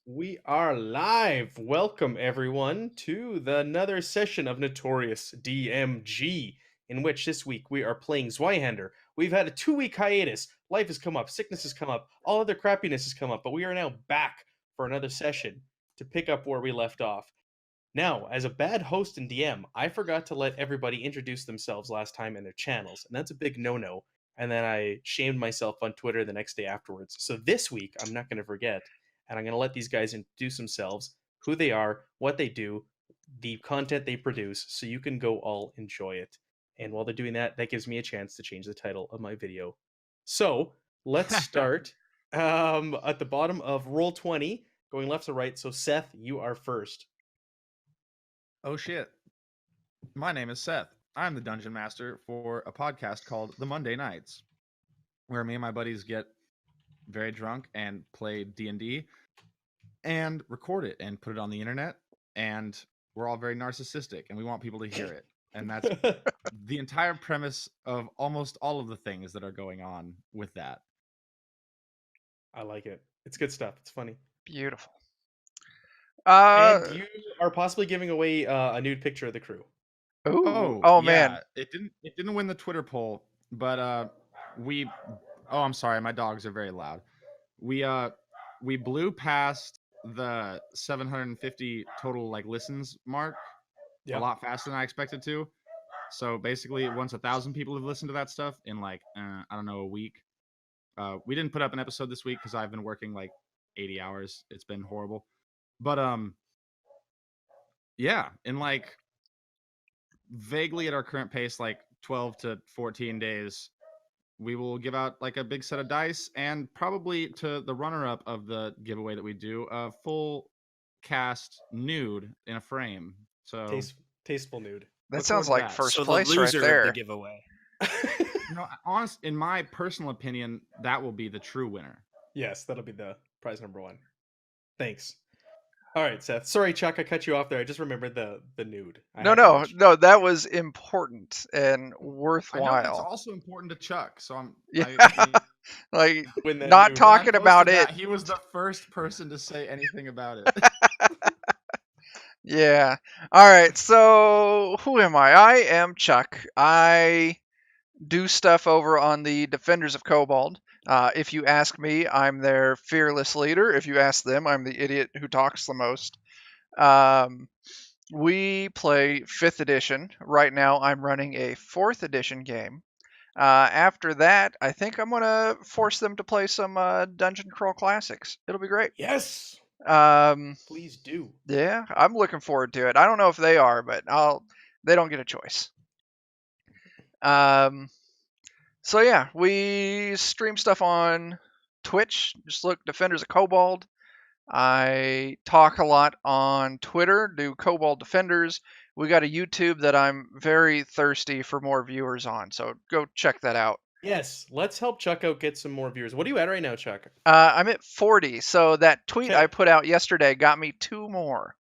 We are live. Welcome everyone to another session of Notorious DMG, in which this week we are playing Zweihander. We've had a 2-week hiatus. Life has come up, sickness has come up, all other crappiness has come up, but we are now back for another session to pick up where we left off. Now, as a bad host and DM, I forgot to let everybody introduce themselves last time and their channels, and that's a big no-no. And then I shamed myself on Twitter the next day afterwards. So this week, I'm not going to forget, and I'm going to let these guys introduce themselves, who they are, what they do, the content they produce, so you can go all enjoy it. And while they're doing that, that gives me a chance to change the title of my video. So let's start at the bottom of Roll20, going left to right. So Seth, you are first. Oh shit. My name is Seth. I'm the dungeon master for a podcast called The Monday Nights, where me and my buddies get very drunk and play D&D and record it and put it on the internet, and we're all very narcissistic and we want people to hear it. And that's the entire premise of almost all of the things that are going on with that. I like it. It's good stuff. It's funny. Beautiful. And you are possibly giving away a nude picture of the crew. Oh yeah. man. It didn't win the Twitter poll, but I'm sorry, my dogs are very loud. We blew past the 750 total listens mark a lot faster than I expected to. So basically, once 1,000 people have listened to that stuff in I don't know, a week. We didn't put up an episode this week because I've been working 80 hours. It's been horrible. But yeah, in vaguely at our current pace, 12 to 14 days, we will give out a big set of dice, and probably to the runner-up of the giveaway that we do, a full cast nude in a frame. So tasteful nude. That sounds like first place the loser right there. of the giveaway. In my personal opinion, that will be the true winner. Yes, that'll be the prize number one. Thanks. All right, Seth. Sorry, Chuck, I cut you off there. I just remembered the nude. No, that was important and worthwhile. I know it's also important to Chuck, so I'm not talking about it. He was the first person to say anything about it. Yeah. All right. So who am I? I am Chuck. I do stuff over on the Defenders of Kobold. If you ask me, I'm their fearless leader. If you ask them, I'm the idiot who talks the most. We play 5th edition. Right now, I'm running a 4th edition game. After that, I think I'm going to force them to play some Dungeon Crawl Classics. It'll be great. Yes. Please do. Yeah, I'm looking forward to it. I don't know if they are, but they don't get a choice. So yeah, we stream stuff on Twitch. Just look Defenders of Kobold. I talk a lot on Twitter, do Kobold Defenders. We got a YouTube that I'm very thirsty for more viewers on, so go check that out. Yes, let's help Chuck out get some more viewers. What are you at right now, Chuck? I'm at 40, so that tweet I put out yesterday got me 2 more.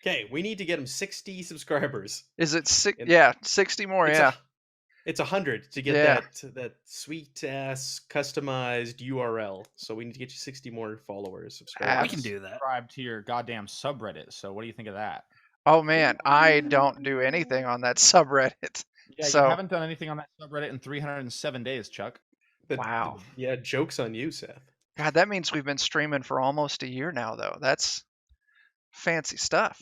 Okay, we need to get him 60 subscribers. Is it 60 more? It's 100 to get that sweet ass customized URL. So we need to get you 60 more followers, subscribers. We can do that. Subscribe to your goddamn subreddit. So what do you think of that? Oh man, I don't do anything on that subreddit. Yeah, you haven't done anything on that subreddit in 307 days, Chuck. Wow. Yeah, joke's on you, Seth. God, that means we've been streaming for almost a year now, though. That's fancy stuff.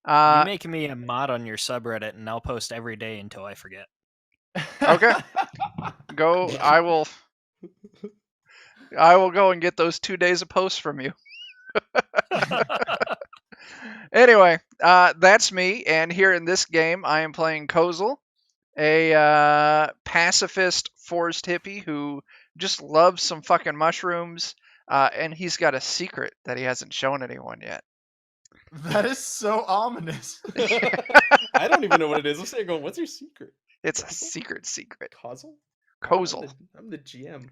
You're making me a mod on your subreddit, and I'll post every day until I forget. Okay. Go. I will go and get those 2 days of posts from you. Anyway, that's me, and here in this game, I am playing Kozel, a pacifist forest hippie who just loves some fucking mushrooms, and he's got a secret that he hasn't shown anyone yet. That is so ominous. I don't even know what it is. I'm sitting going, what's your secret? It's a secret. Kozel? I'm the GM.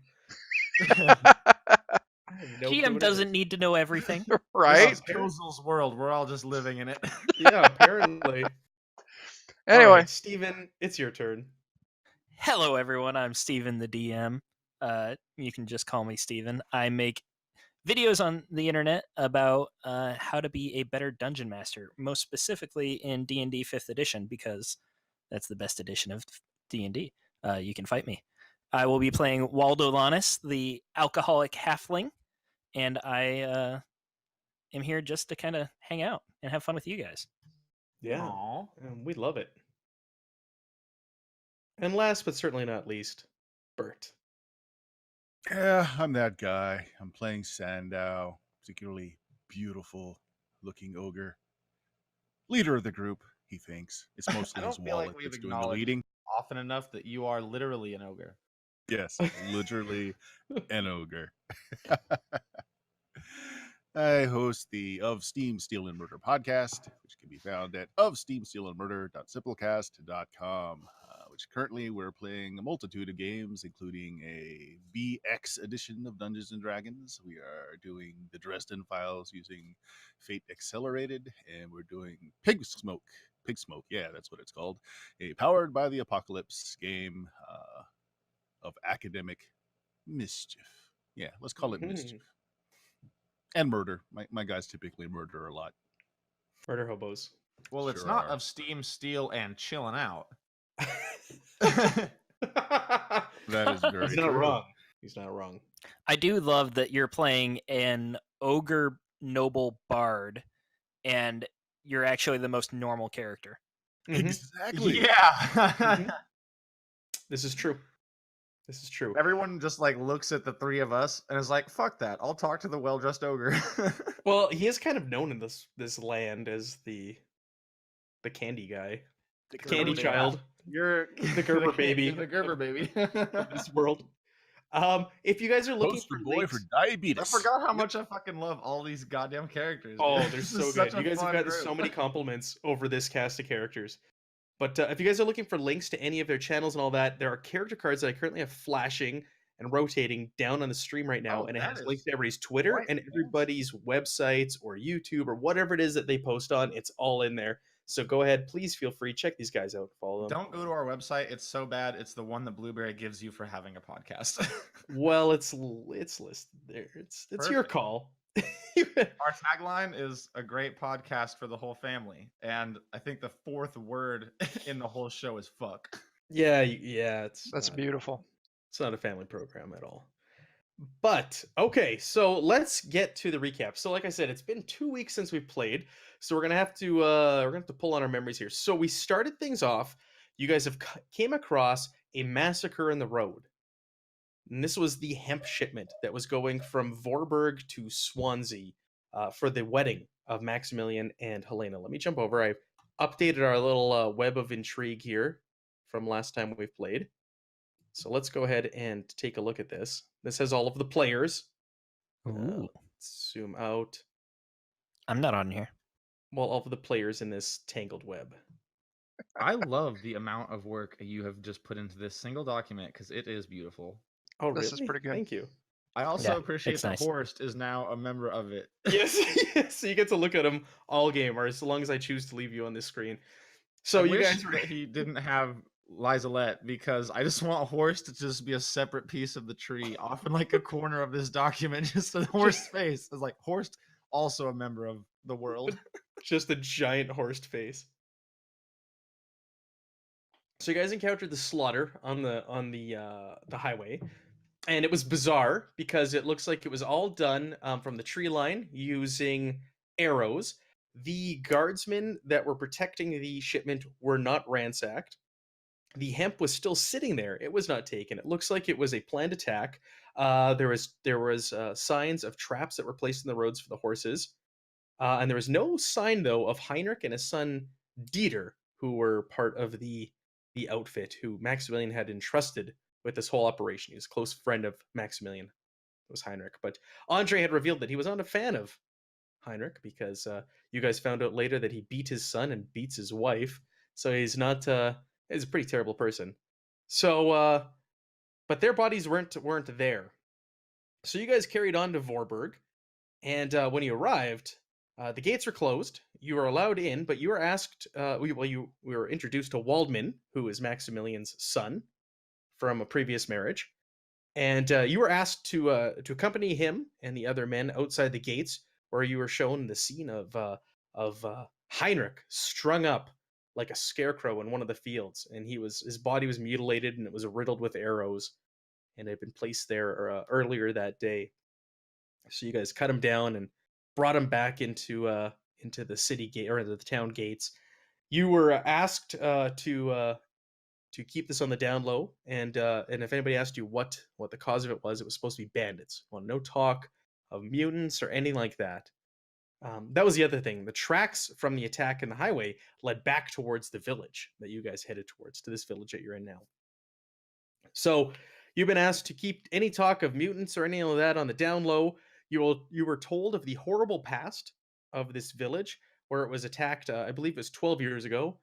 GM doesn't need to know everything. Right? This is Kozel's world. We're all just living in it. Yeah, apparently. Anyway. Right, Steven, it's your turn. Hello, everyone. I'm Steven, the DM. You can just call me Steven. I make videos on the internet about how to be a better dungeon master, most specifically in D&D 5th edition, because that's the best edition of D&D. You can fight me. I will be playing Waldo Lannis, the alcoholic halfling, and I am here just to kind of hang out and have fun with you guys. Yeah, Aw. we love it. And last but certainly not least, Bert. Yeah, I'm that guy. I'm playing Sandow, particularly beautiful looking ogre. Leader of the group, he thinks. It's I mostly his don't feel like wallet we've that's doing the acknowledged leading. often enough that you are literally an ogre. Yes, literally an ogre. I host the Of Steam, Steel, and Murder podcast, which can be found at ofsteamsteelandmurder.simplecast.com, which currently we're playing a multitude of games, including a BX edition of Dungeons & Dragons. We are doing the Dresden Files using Fate Accelerated, and we're doing Pigsmoke, yeah, that's what it's called, a Powered by the Apocalypse game of academic mischief. Yeah, let's call it mischief. And murder. My guys typically murder a lot. Murder hobos. Well, it's Sure not are. of steam, steel, and chilling out. That is very He's not true. wrong. He's not wrong. I do love that you're playing an ogre noble bard, and you're actually the most normal character. Exactly. Yeah. This is true. This is true. Everyone just like looks at the three of us and is like, "Fuck that! I'll talk to the well-dressed ogre." Well, he is kind of known in this land as the candy guy, the candy Gerber, child You're The Gerber baby. The Gerber baby. of this world. If you guys are looking Poster for boy links, for diabetes. I forgot how much I fucking love all these goddamn characters. oh, dude. they're This so is good. such a You guys have fun gotten group. so many compliments over this cast of characters. But if you guys are looking for links to any of their channels and all that, there are character cards that I currently have flashing and rotating down on the stream right now, Oh, and it that has is links to everybody's Twitter quite and fancy. everybody's websites or YouTube or whatever it is that they post on. It's all in there. So go ahead, please feel free, check these guys out, follow them. Don't go to our website. It's so bad. It's the one that Blueberry gives you for having a podcast. Well, it's listed there. It's your Perfect. call. Our tagline is a great podcast for the whole family, and I think the fourth word in the whole show is "fuck." yeah, That's not- beautiful. It's not a family program at all. But okay, so let's get to the recap. So, like I said, it's been 2 weeks since we played, so we're gonna have to pull on our memories here. So we started things off. You guys have came across a massacre in the road, and this was the hemp shipment that was going from Vorburg to Swansea for the wedding of Maximilian and Helena. Let me jump over. I've updated our little web of intrigue here from last time we've played. So let's go ahead and take a look at this. This has all of the players. Ooh. Let's zoom out. I'm not on here. Well, all of the players in this tangled web. I love the amount of work you have just put into this single document because it is beautiful. Oh, This is really? pretty good. Thank you. I also Yeah, appreciate it's that nice. Horst is now a member of it. Yes, yes. So you get to look at him all game, or as long as I choose to leave you on this screen. So I you wish guys were that he didn't have Lizelette because I just want Horst to just be a separate piece of the tree off in like a corner of this document, just a Horst face. It's like Horst, also a member of the world. just a giant Horst face. So you guys encountered the slaughter on the highway, and it was bizarre because it looks like it was all done from the tree line using arrows. The guardsmen that were protecting the shipment were not ransacked. The hemp was still sitting there; it was not taken. It looks like it was a planned attack. There was signs of traps that were placed in the roads for the horses, and there was no sign though of Heinrich and his son Dieter, who were part of the outfit who Maximilian had entrusted with this whole operation. He was a close friend of Maximilian. It was Heinrich, but Andre had revealed that he was not a fan of Heinrich because you guys found out later that he beat his son and beats his wife. So he's not. He's a pretty terrible person. So, but their bodies weren't there. So you guys carried on to Vorburg, and when you arrived, the gates were closed. You were allowed in, but you were asked. We were introduced to Waldman, who is Maximilian's son from a previous marriage. and you were asked to accompany him and the other men outside the gates, where you were shown the scene of Heinrich strung up like a scarecrow in one of the fields, and his body was mutilated and it was riddled with arrows, and had been placed there earlier that day. So you guys cut him down and brought him back into the city gate or the town gates. You were asked to keep this on the down low, and if anybody asked you what the cause of it was supposed to be bandits. Well, no talk of mutants or anything like that. That was the other thing. The tracks from the attack in the highway led back towards the village that you guys headed towards, to this village that you're in now. So you've been asked to keep any talk of mutants or any of that on the down low. You were told of the horrible past of this village, where it was attacked. I believe it was 12 years ago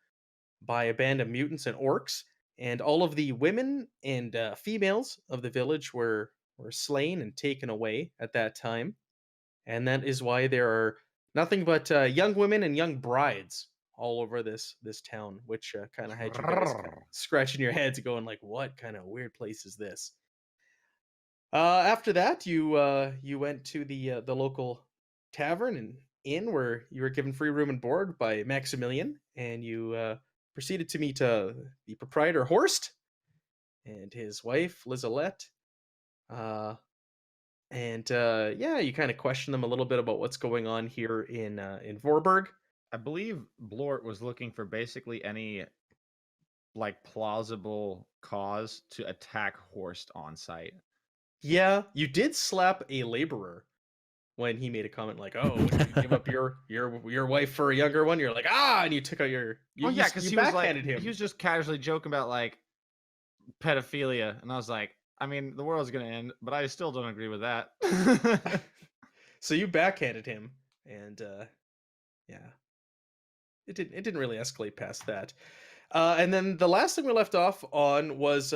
by a band of mutants and orcs, and all of the women and females of the village were slain and taken away at that time. And that is why there are nothing but young women and young brides all over this town, which kind of had you guys scratching your heads, going like, "What kind of weird place is this?" After that, you went to the local tavern and inn, where you were given free room and board by Maximilian, and you proceeded to meet the proprietor Horst and his wife Lizalette. Yeah, you kind of question them a little bit about what's going on here in Vorberg. I believe Blort was looking for basically any like plausible cause to attack Horst on site. Yeah, you did slap a laborer when he made a comment like, "Oh, would you give up your wife for a younger one?" You're like, "Ah!" And you took out Because you he was like, backhanded him. he was just casually joking about like pedophilia, and I was like, I mean, the world's gonna end, but I still don't agree with that. So you backhanded him, and yeah, it didn't really escalate past that. And then the last thing we left off on was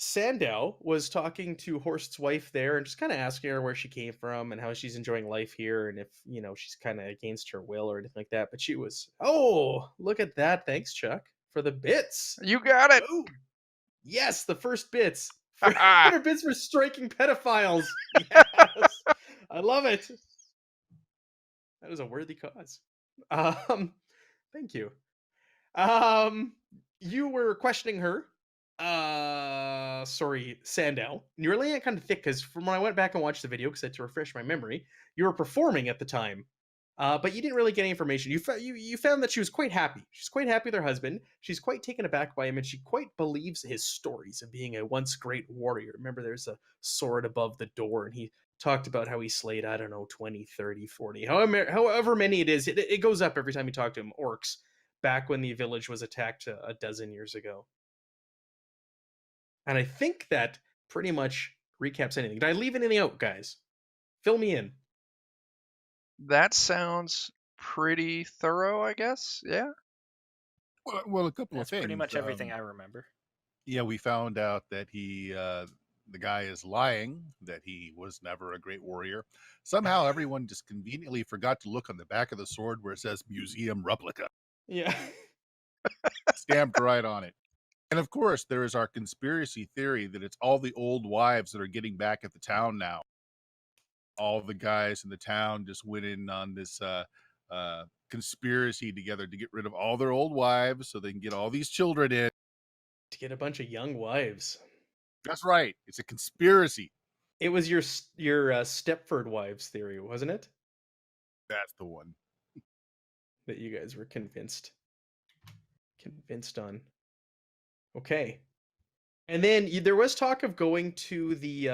Sandow was talking to Horst's wife there, and just kind of asking her where she came from and how she's enjoying life here, and if she's kind of against her will or anything like that. But she was, "Oh, look at that! Thanks, Chuck, for the bits. You got it. Boom! Yes, the first bits. Ah, 100 bits for striking pedophiles. Yes, I love it. That is a worthy cause. Thank you. Um, you were questioning her. Sorry, Sandow. You were laying it kind of thick, because from when I went back and watched the video, because I had to refresh my memory, you were performing at the time. But you didn't really get any information. You found that she was quite happy. She's quite happy with her husband. She's quite taken aback by him, and she quite believes his stories of being a once great warrior. Remember, there's a sword above the door, and he talked about how he slayed, I don't know, 20, 30, 40, however many it is. It goes up every time you talk to him. Orcs, back when the village was attacked a dozen years ago. And I think that pretty much recaps anything. Did I leave anything out, guys? Fill me in. that sounds pretty thorough, I guess. Yeah. Well, a couple That's of things. pretty much everything I remember. Yeah, we found out that the guy is lying, that he was never a great warrior. Somehow everyone just conveniently forgot to look on the back of the sword where it says museum replica, Yeah. stamped right on it. And of course, there is our conspiracy theory that it's all the old wives that are getting back at the town now. All the guys in the town just went in on this conspiracy together to get rid of all their old wives so they can get all these children in. To get a bunch of young wives. That's right. It's a conspiracy. It was your Stepford wives theory, wasn't it? That's the one. That you guys were convinced on. Okay. And then there was talk of going to the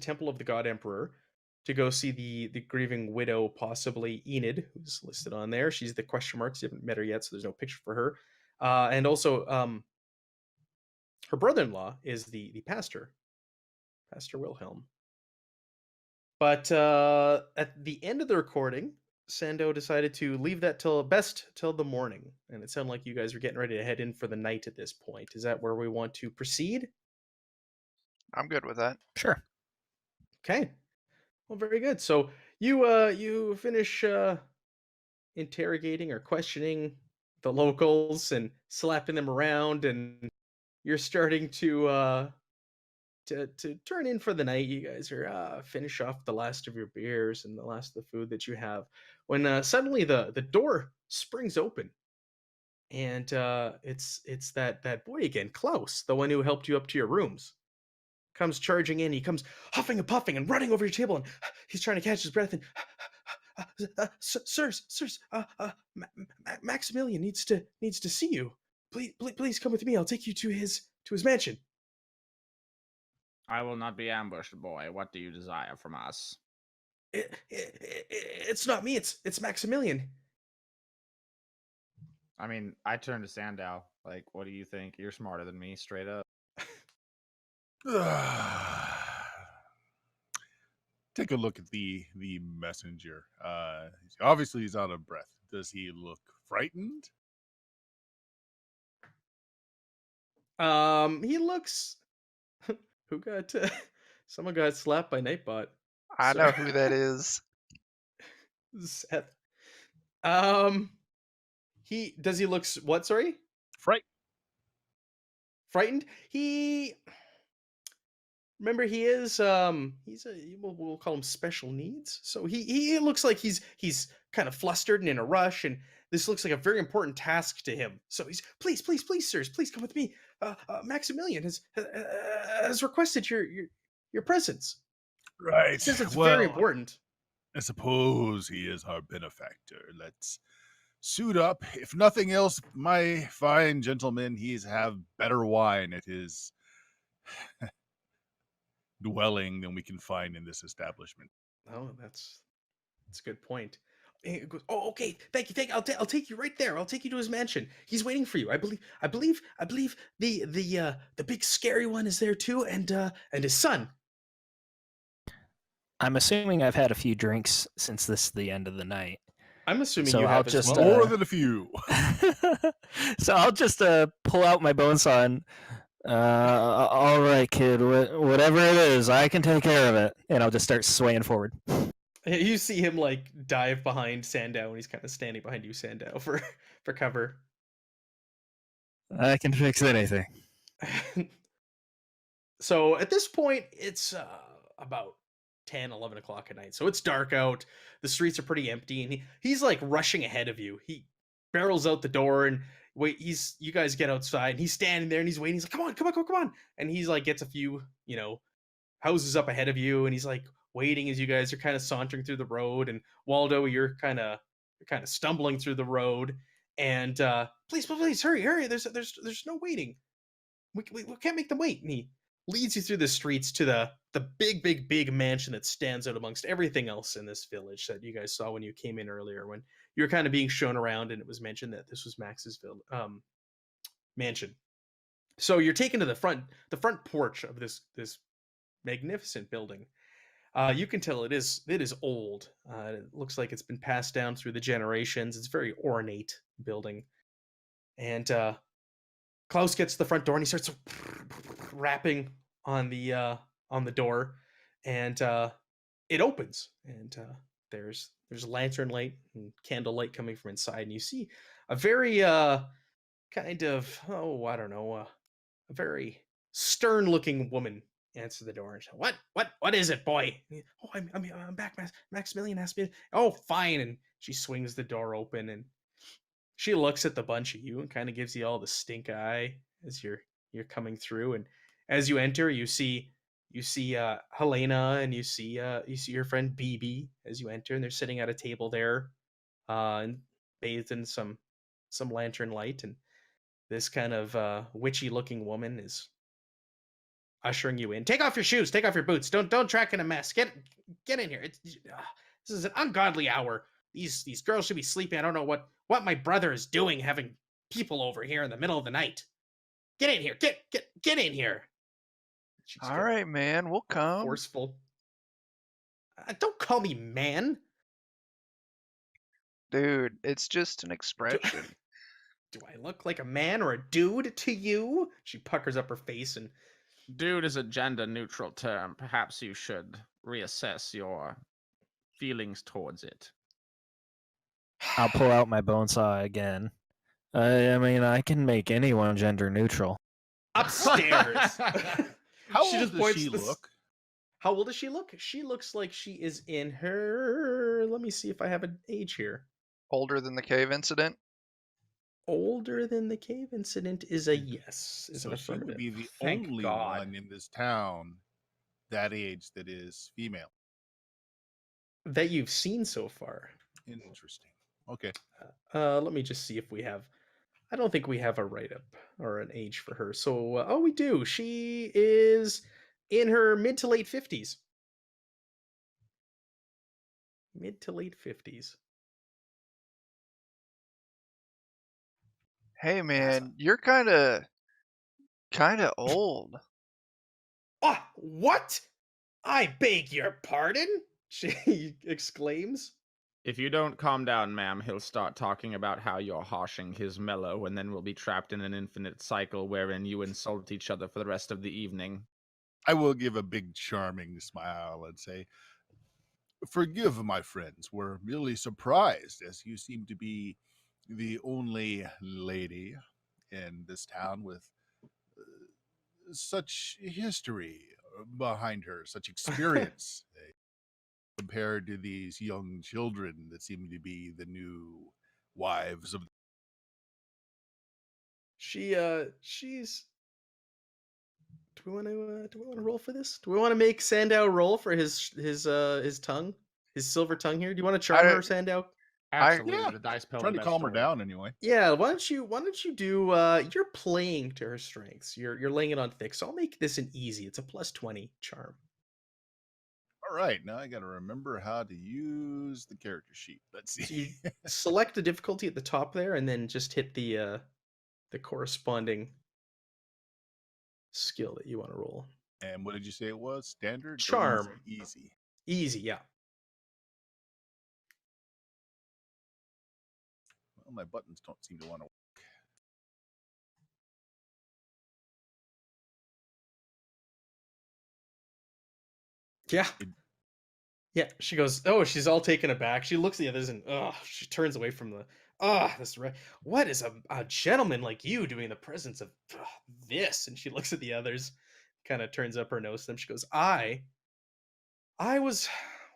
Temple of the God Emperor to go see the grieving widow, possibly Enid, who's listed on there. She's the question marks. You haven't met her yet, so there's no picture for her. And also, her brother-in-law is the pastor, Pastor Wilhelm. But at the end of the recording, Sandow decided to leave that till the morning, and it sounded like you guys were getting ready to head in for the night at this point. Is that where we want to proceed? I'm good with that. Sure. Okay. Well, very good. So you finish interrogating or questioning the locals and slapping them around, and you're starting to to turn in for the night. You guys are finish off the last of your beers and the last of the food that you have, when suddenly the door springs open, and it's that boy again, Klaus, the one who helped you up to your rooms, comes charging in. He comes huffing and puffing and running over your table, and he's trying to catch his breath. And sirs, Maximilian needs to see you. Please come with me. I'll take you to his mansion. I will not be ambushed, boy. What do you desire from us? It's not me. It's Maximilian. I mean, I turn to Sandow. Like, what do you think? You're smarter than me, straight up. Take a look at the messenger. Obviously, he's out of breath. Does he look frightened? He looks. Who got? Someone got slapped by Nightbot. I know who that is. Seth. He looks what? Sorry. Frightened. Remember, he is we'll call him special needs. So he looks like he's kind of flustered and in a rush, and this looks like a very important task to him. So he's please, sirs, please come with me. Maximilian has requested your presence. Right. Says it's very important. I suppose he is our benefactor. Let's suit up. If nothing else, my fine gentleman, he's have better wine at his dwelling than we can find in this establishment. Oh, that's a good point. And it goes, oh, okay, thank you. I'll take you right there. I'll take you to his mansion. He's waiting for you. I believe the big scary one is there too, and his son. I'm assuming I've had a few drinks since this is the end of the night. I'm assuming So you I'll have just, as well. More than a few. So I'll just pull out my bone saw and, all right, kid, whatever it is, I can take care of it. And I'll just start swaying forward. You see him like dive behind Sandow, and he's kind of standing behind you, Sandow, for cover. I can fix anything. So at this point, it's about 10, 11 o'clock at night. So it's dark out. The streets are pretty empty, and he's like rushing ahead of you. He barrels out the door, and you guys get outside, and he's standing there, and he's waiting. He's like, come on. And he's like, gets a few, houses up ahead of you, and he's like waiting as you guys are kind of sauntering through the road. And Waldo, you're kind of stumbling through the road, and please, hurry. There's no waiting. We can't make them wait. And he leads you through the streets to the big mansion that stands out amongst everything else in this village that you guys saw when you came in earlier, when you were kind of being shown around, and it was mentioned that this was Max's mansion. So you're taken to the front porch of this magnificent building. You can tell it is old. It looks like it's been passed down through the generations. It's a very ornate building. And Klaus gets to the front door, and he starts rapping on the door, and it opens, and there's lantern light and candle light coming from inside, and you see a very kind of, I don't know, a very stern looking woman answer the door. And she, what is it, boy? Oh, I'm back. Maximilian asked me. Oh, fine. And she swings the door open, and she looks at the bunch of you and kind of gives you all the stink eye as you're coming through. And as you enter, you see Helena, and you see your friend BB as you enter, and they're sitting at a table there, and bathed in some lantern light. And this kind of witchy looking woman is ushering you in. Take off your shoes, take off your boots. Don't track in a mess. Get in here. This is an ungodly hour. These girls should be sleeping. I don't know what my brother is doing, having people over here in the middle of the night. Get in here. Get in here. All right, man. We'll come. Forceful. Don't call me man. Dude, it's just an expression. Do I look like a man or a dude to you? She puckers up her face, and Dude is a gender neutral term. Perhaps you should reassess your feelings towards it. I'll pull out my bone saw again. I mean, I can make anyone gender neutral. upstairs. How She old just does points she this. look? How old does she look? She looks like she is in her. Let me see if I have an age here. Older than the cave incident. Older than the cave incident is a yes. Is So an she would affirmative. be the Thank only God. one in this town that age that is female. That you've seen so far. Interesting. Okay. Let me just see if we have. I don't think we have a write up or an age for her. So, oh, we do. She is in her mid to late 50s. Mid to late 50s. Hey Yeah, man, you're kind of old. Ah, what? I beg your pardon? She exclaims. If you don't calm down, ma'am, he'll start talking about how you're harshing his mellow, and then we'll be trapped in an infinite cycle wherein you insult each other for the rest of the evening. I will give a big charming smile and say, "Forgive, my friends, we're merely surprised, as you seem to be the only lady in this town with such history behind her, such experience, compared to these young children that seem to be the new wives of." She's. Do we want to roll for this? Do we want to make Sandow roll for his tongue, his silver tongue here? Do you want to charm I her, Sandow? Absolutely, Yeah, the dice pill. Trying the to best calm her tool. down anyway. Yeah, why don't you do you're playing to her strengths. You're laying it on thick. So I'll make this an easy. It's a +20 charm. All right, now I got to remember how to use the character sheet. Let's see. So you select the difficulty at the top there and then just hit the corresponding skill that you want to roll. And what did you say it was? Standard? Or Charm. Easy. Easy, yeah. Well, my buttons don't seem to want to work. Yeah. Yeah, she goes, oh, she's all taken aback. She looks at the others and, she turns away from the, what is a gentleman like you doing in the presence of this? And she looks at the others, kind of turns up her nose to them. She goes, I was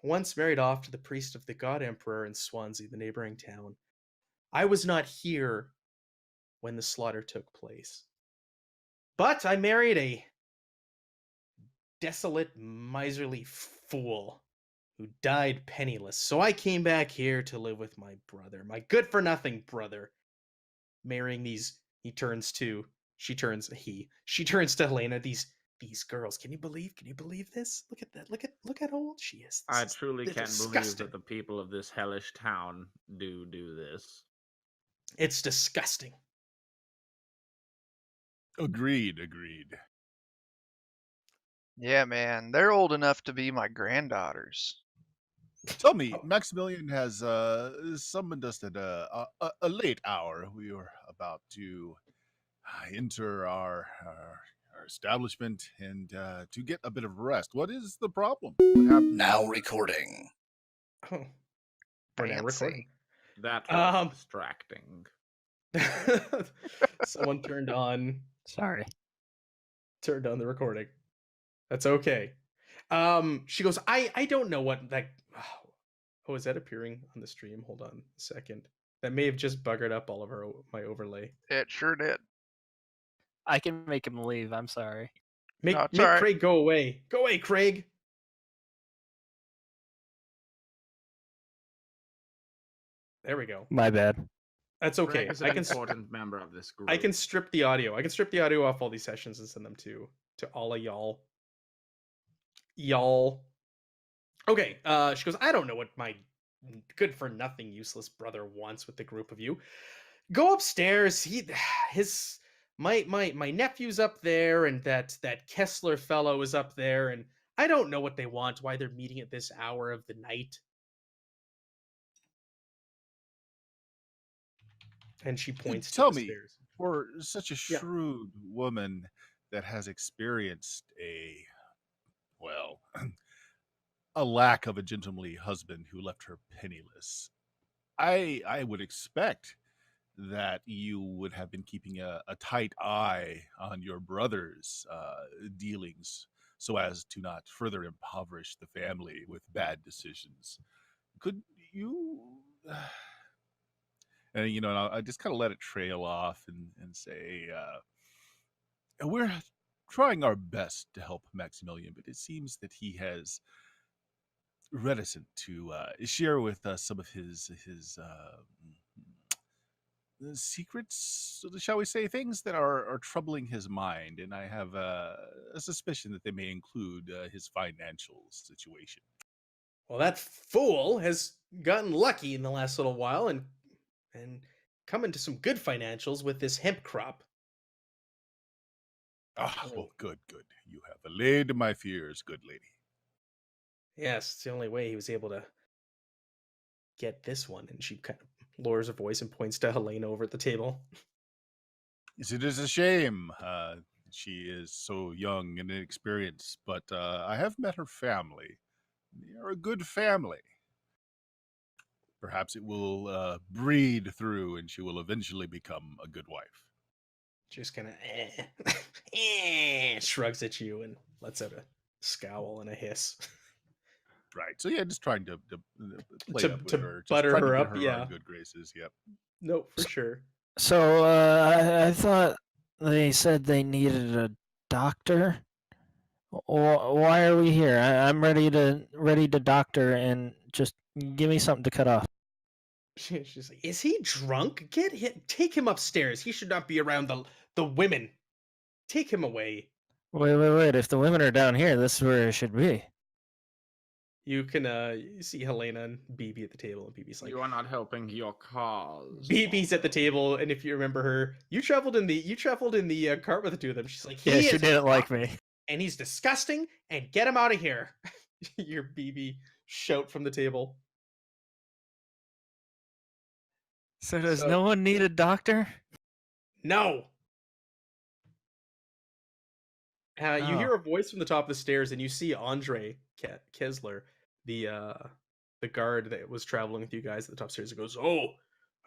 once married off to the priest of the God Emperor in Swansea, the neighboring town. I was not here when the slaughter took place. But I married a desolate, miserly fool who died penniless. So I came back here to live with my brother, my good for nothing brother. Marrying these, she turns to Helena, these girls. Can you believe this? Look at that. Look at how old she is. I truly they're can't believe disgusting. that the people of this hellish town do this. It's disgusting. Agreed. Yeah, man, they're old enough to be my granddaughters. Tell me, Maximilian has summoned us at a late hour. We were about to enter our establishment and to get a bit of rest. What is the problem? What happened? Now recording. Oh, we're now recording. That was distracting. Someone turned on Sorry. the recording. That's okay. She goes, I don't know what that. Oh, is that appearing on the stream? Hold on a second. That may have just buggered up all of my overlay. It sure did. I can make him leave. I'm sorry. Make No, it's all right. Craig go away. Go away, Craig. There we go. My bad. That's okay. Greg is I an can important member of this group. I can strip the audio. I can strip the audio off all these sessions and send them to all of y'all. Okay. She goes, I don't know what my good for nothing useless brother wants with the group of you. Go upstairs. My nephew's up there, and that Kessler fellow is up there, and I don't know what they want, why they're meeting at this hour of the night. And she points Tell to the me, stairs. for such a shrewd woman that has experienced a lack of a gentlemanly husband who left her penniless, I would expect that you would have been keeping a tight eye on your brother's dealings so as to not further impoverish the family with bad decisions. Could you, and I just kind of let it trail off and say, we're trying our best to help Maximilian, but it seems that he has reticent to share with us some of his secrets, shall we say, things that are troubling his mind, and I have a suspicion that they may include his financial situation. Well, that fool has gotten lucky in the last little while and come into some good financials with this hemp crop. Well, good. You have allayed my fears, good lady. Yes, it's the only way he was able to get this one. And she kind of lowers her voice and points to Helena over at the table. Yes, it is a shame. She is so young and inexperienced, but I have met her family. They are a good family. Perhaps it will breed through and she will eventually become a good wife. Just kind of shrugs at you and lets out a scowl and a hiss. Right. So yeah, just trying to play To- up with to her. Just butter trying her to get up, her yeah. on good graces. Yep. No, for sure. So I thought they said they needed a doctor. Why are we here? I'm ready to doctor and just give me something to cut off. She's like, is he drunk? Get him, take him upstairs. He should not be around the women. Take him away. Wait. If the women are down here, this is where it should be. You can you see Helena and BB at the table, and BB's like, You are not helping your cause. BB's at the table, and if you remember her, you traveled in the cart with the two of them. She's like, Yeah, she is didn't like drunk, me. and he's disgusting, and get him out of here. Your BB shout from the table. So does So- no one need a doctor? No. You Oh. hear a voice from the top of the stairs, and you see Andre Kessler, the guard that was traveling with you guys at the top stairs. It goes, "Oh,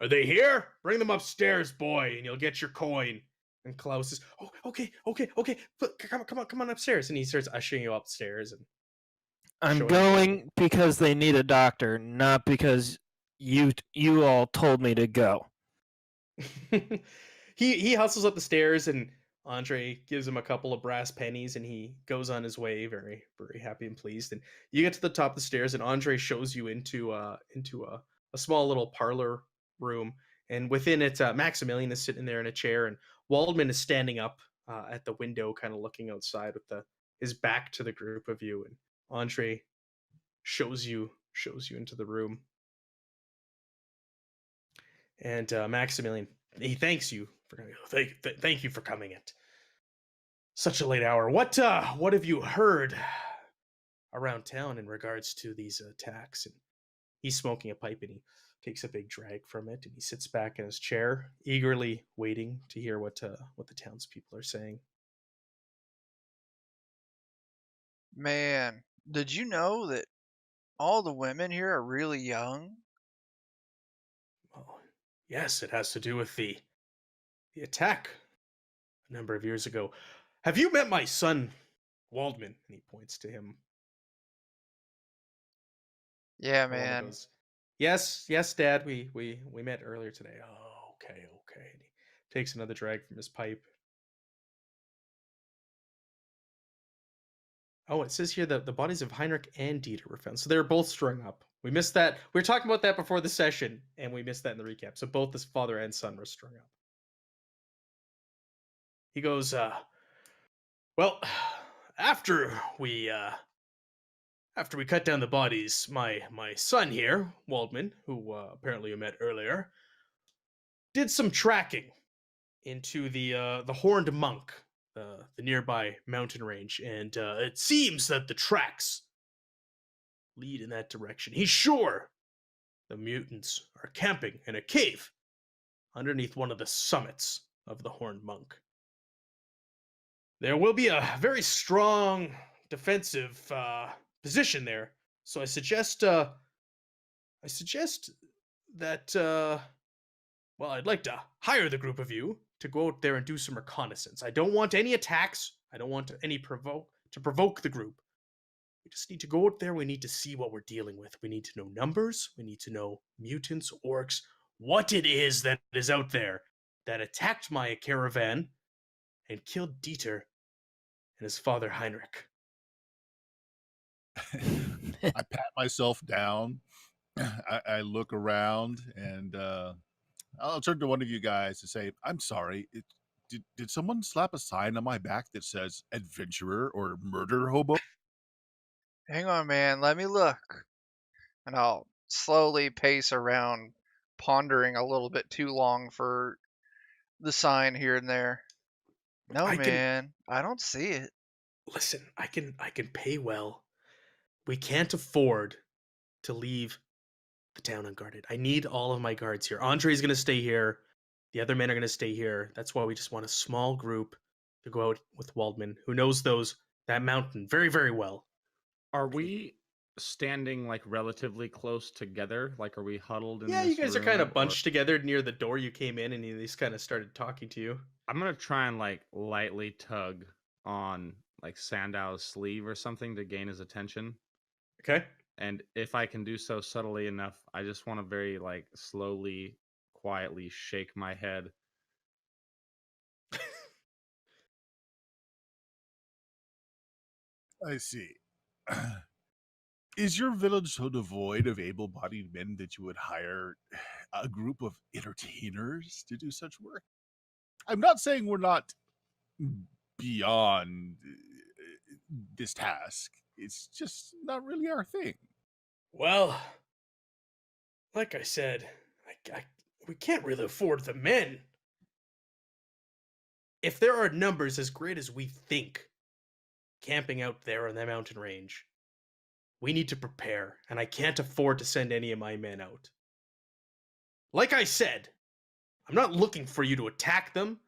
are they here? Bring them upstairs, boy, and you'll get your coin." And Klaus says, "Oh, okay. Come on upstairs." And he starts ushering you upstairs. And I'm showing going because they need a doctor, not because you all told me to go. he hustles up the stairs, and Andre gives him a couple of brass pennies, and he goes on his way, very very happy and pleased. And you get to the top of the stairs, and Andre shows you into a small little parlor room, and within it, Maximilian is sitting there in a chair, and Waldman is standing up at the window, kind of looking outside with his back to the group of you. And Andre shows you into the room, and Maximilian, he thanks you for coming. Thank you for coming at such a late hour. What have you heard around town in regards to these attacks? And he's smoking a pipe, and he takes a big drag from it, and he sits back in his chair, eagerly waiting to hear what the townspeople are saying. Man, did you know that all the women here are really young? Well, yes, it has to do with the attack a number of years ago. Have you met my son, Waldman? And he points to him. Yeah, Waldman man. goes, yes, Dad. We met earlier today. Oh, okay. And he takes another drag from his pipe. Oh, it says here that the bodies of Heinrich and Dieter were found. So they're both strung up. We missed that. We were talking about that before the session, and we missed that in the recap. So both his father and son were strung up. He goes, well, after we cut down the bodies, my son here, Waldman, who apparently you met earlier, did some tracking into the Horned Monk, the nearby mountain range, and it seems that the tracks lead in that direction. He's sure the mutants are camping in a cave underneath one of the summits of the Horned Monk. There will be a very strong defensive position there, so I suggest that Well, I'd like to hire the group of you to go out there and do some reconnaissance. I don't want any attacks. I don't want any provoke the group. We just need to go out there. We need to see what we're dealing with. We need to know numbers. We need to know mutants, orcs, what it is that is out there that attacked my caravan and killed Dieter and his father Heinrich. I pat myself down. I look around, and I'll turn to one of you guys and say, I'm sorry. Did someone slap a sign on my back that says adventurer or murder hobo? Hang on, man. Let me look. And I'll slowly pace around, pondering a little bit too long for the sign here and there. No, man. I don't see it. Listen, I can pay well. We can't afford to leave the town unguarded. I need all of my guards here. Andre's going to stay here. The other men are going to stay here. That's why we just want a small group to go out with Waldman, who knows that mountain very, very well. Are we standing like relatively close together? Like, are we huddled in Yeah, this you guys are room, kind of or- bunched together near the door you came in, and he just kind of started talking to you. I'm gonna try and like lightly tug on like Sandow's sleeve or something to gain his attention. Okay. And if I can do so subtly enough, I just want to very like slowly, quietly shake my head. I see. Is your village so devoid of able-bodied men that you would hire a group of entertainers to do such work? I'm not saying we're not beyond this task. It's just not really our thing. Well, like I said, we can't really afford the men. If there are numbers as great as we think camping out there on that mountain range, we need to prepare, and I can't afford to send any of my men out. Like I said, I'm not looking for you to attack them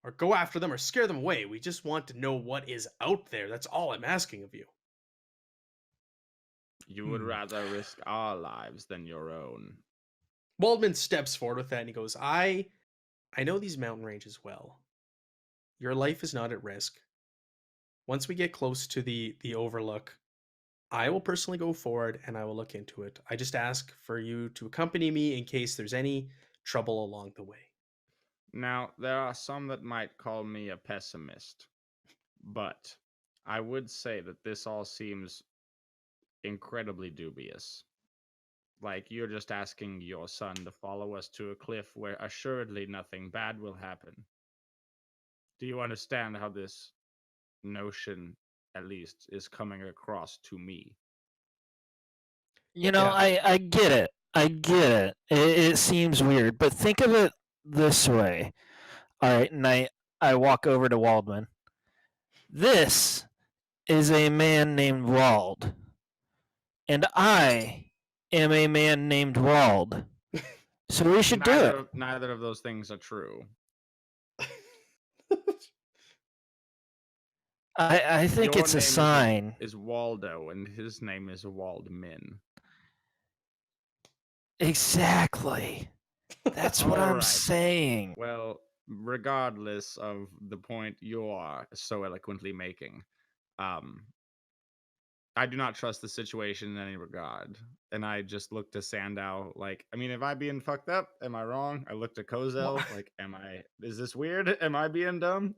or go after them or scare them away. We just want to know what is out there. That's all I'm asking of you. You would rather risk our lives than your own. Waldman steps forward with that and he goes, I know these mountain ranges well. Your life is not at risk. Once we get close to the overlook, I will personally go forward and I will look into it. I just ask for you to accompany me in case there's any trouble along the way. Now, there are some that might call me a pessimist, but I would say that this all seems incredibly dubious. Like, you're just asking your son to follow us to a cliff where assuredly nothing bad will happen. Do you understand how this notion, at least, is coming across to me? You know, Yeah. I get it. I get it. It seems weird, but think of it this way. All right, and I walk over to Waldman. This is a man named Wald, and I am a man named Wald. So we should do it. Neither of those things are true. I think Your it's a name sign. is Waldo, and his name is Waldmin. Exactly. That's what I'm Alright. saying. Well, regardless of the point you are so eloquently making, I do not trust the situation in any regard. And I just looked to Sandow like, I mean, am I being fucked up? Am I wrong? I looked at Kozel like, is this weird? Am I being dumb?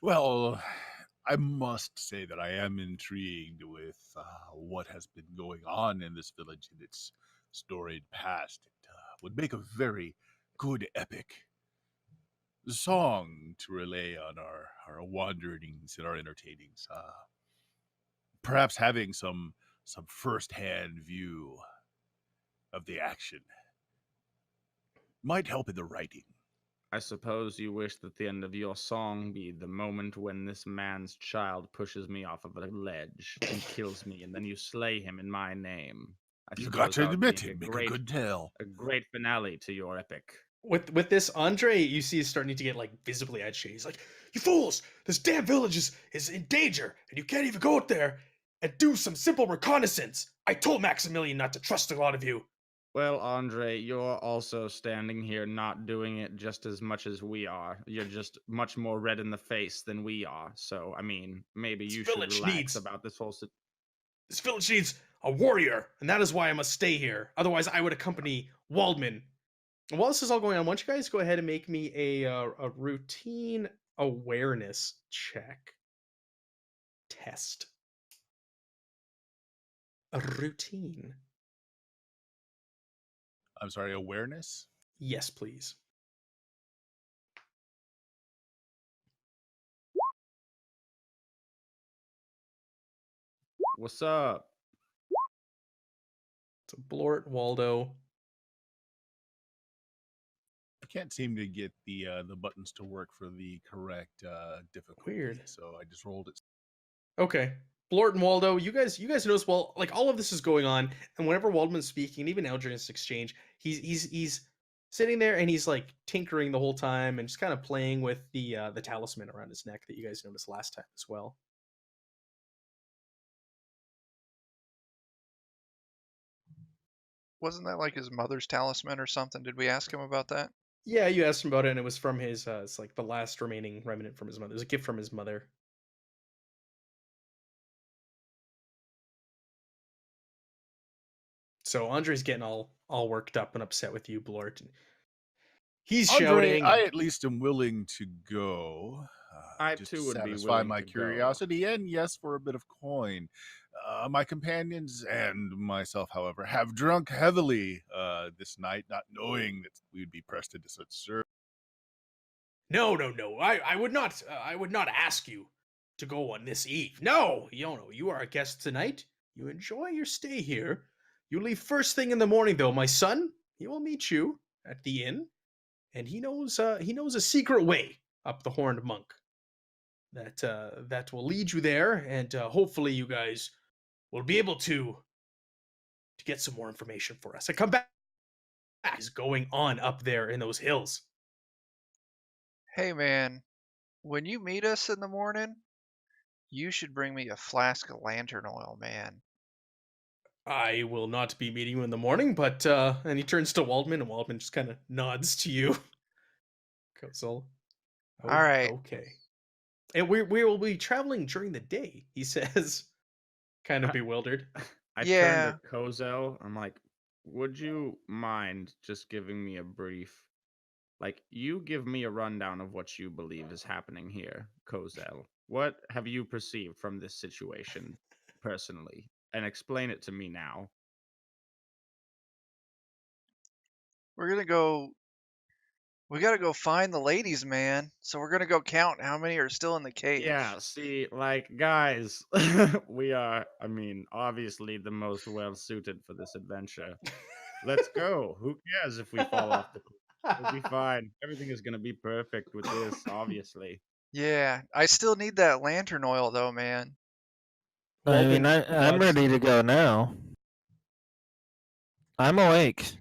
Well, I must say that I am intrigued with what has been going on in this village in its storied past. It would make a very good epic song to relay on our wanderings and our entertainings. Perhaps having some first-hand view of the action might help in the writing. I suppose you wish that the end of your song be the moment when this man's child pushes me off of a ledge and kills me, and then you slay him in my name. You got to that would admit make it, make a good tale. A great finale to your epic. With this, Andre, you see, is starting to get like visibly agitated. He's like, "You fools! This damn village is in danger, and you can't even go out there and do some simple reconnaissance. I told Maximilian not to trust a lot of you. Well, Andre, you're also standing here not doing it just as much as we are. You're just much more red in the face than we are. So, I mean, maybe This you should village relax needs about this whole this village needs a warrior, and that is why I must stay here. Otherwise, I would accompany Waldman. And while this is all going on, why don't you guys go ahead and make me a routine awareness check test. A routine. I'm sorry, awareness? Yes, please. What's up? So Blort, Waldo. I can't seem to get the buttons to work for the correct difficulty. Weird. So I just rolled it. Okay. Blort and Waldo, you guys notice while like all of this is going on, and whenever Waldman's speaking, and even now during this exchange, he's sitting there and he's like tinkering the whole time and just kind of playing with the talisman around his neck that you guys noticed last time as well. Wasn't that like his mother's talisman or something? Did we ask him about that? Yeah, you asked him about it, and it was from his it's like the last remaining remnant from his mother. It was a gift from his mother. So Andre's getting all worked up and upset with you, Blort. And he's Andre, shouting. I at least am willing to go. I Just too to would be satisfy willing my to go. curiosity, and yes, for a bit of coin. My companions and myself, however, have drunk heavily this night, not knowing that we would be pressed into such service. No. I would not. I would not ask you to go on this eve. No, you are a guest tonight. You enjoy your stay here. You leave first thing in the morning, though. My son, he will meet you at the inn, and he knows a secret way up the Horned Monk that will lead you there, and hopefully you guys will be able to get some more information for us. And come back. What is going on up there in those hills? Hey man, when you meet us in the morning, you should bring me a flask of lantern oil, man. I will not be meeting you in the morning, but and he turns to Waldman, and Waldman just kind of nods to you. Kozel. Oh, All right. okay. And we will be traveling during the day, he says, kind of bewildered. I Yeah. turned to Kozel. I'm like, would you mind just giving me a brief? Like, you give me a rundown of what you believe is happening here, Kozel. What have you perceived from this situation personally? And explain it to me now. We gotta go find the ladies, man. So we're gonna go count how many are still in the cage. Yeah, see, like, guys, we are, I mean, obviously the most well suited for this adventure. Let's go. Who cares if we fall off the cliff? We'll be fine. Everything is going to be perfect with this, obviously. Yeah, I still need that lantern oil though, man. I mean, Waldman I'm nods. ready to go now. I'm awake.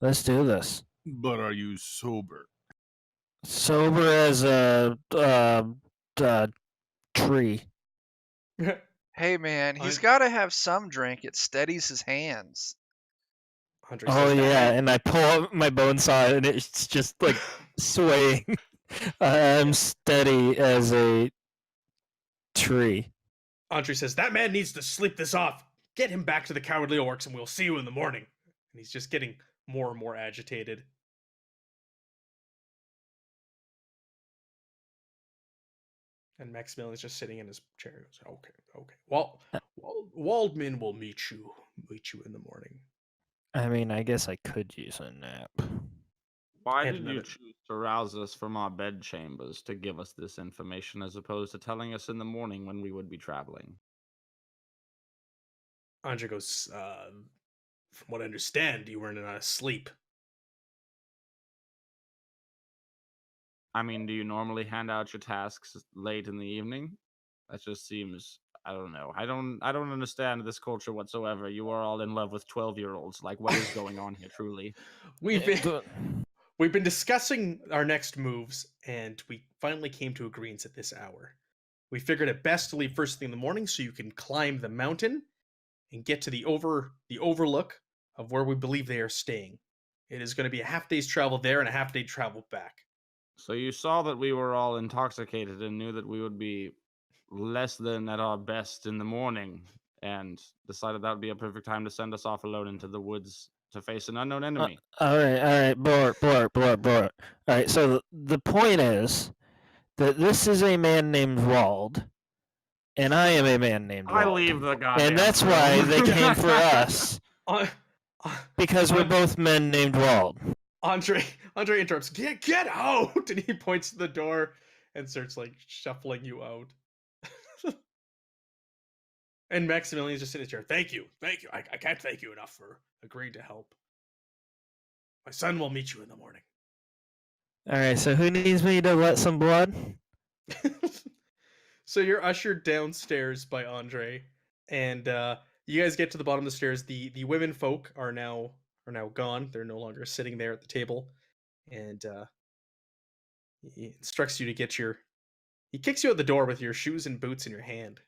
Let's do this. But are you sober? Sober as a tree. Hey man, he's I- gotta have some drink. It steadies his hands. Andre Oh says, yeah, and I pull out my bone saw, and it's just like swaying. I'm steady as a tree. Andre says, that man needs to sleep this off. Get him back to the Cowardly Orcs, and we'll see you in the morning. And he's just getting more and more agitated. And Maximilian's just sitting in his chair. He goes, okay. Well, Waldman will meet you in the morning. I mean, I guess I could use a nap. Why And did you another- choose to rouse us from our bed chambers to give us this information as opposed to telling us in the morning when we would be traveling? Andre goes, from what I understand, you weren't asleep. I mean, do you normally hand out your tasks late in the evening? That just seems, I don't know. I don't understand this culture whatsoever. You are all in love with 12-year-olds. Like, what is going on here, truly? We've been discussing our next moves, and we finally came to agreements at this hour. We figured it best to leave first thing in the morning so you can climb the mountain and get to the overlook of where we believe they are staying. It is going to be a half day's travel there and a half day travel back. So you saw that we were all intoxicated and knew that we would be less than at our best in the morning, and decided that would be a perfect time to send us off alone into the woods to face an unknown enemy. All right, Blort. All right, so the point is that this is a man named Wald, and I am a man named Wald. I leave the goddamn and that's room. why they came for us, Uh, because we're both men named Wald. Andre interrupts. Get out! And he points to the door and starts like shuffling you out. And Maximilian's just in his chair. Thank you. I can't thank you enough for agreeing to help. My son will meet you in the morning. All right, so who needs me to let some blood? So you're ushered downstairs by Andre, and you guys get to the bottom of the stairs. The women folk are now gone. They're no longer sitting there at the table, and he instructs you to get your. He kicks you out the door with your shoes and boots in your hand.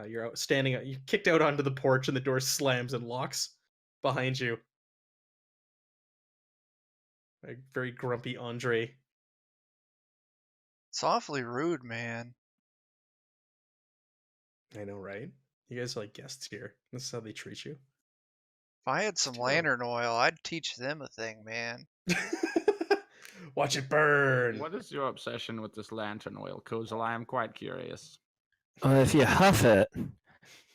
You're out standing. You kicked out onto the porch, and the door slams and locks behind you. A very grumpy Andre. It's awfully rude, man. I know, right? You guys are like guests here. This is how they treat you. If I had some terrible. lantern oil, I'd teach them a thing, man. Watch it burn. What is your obsession with this lantern oil, Kozel? I am quite curious. Well, if you huff it,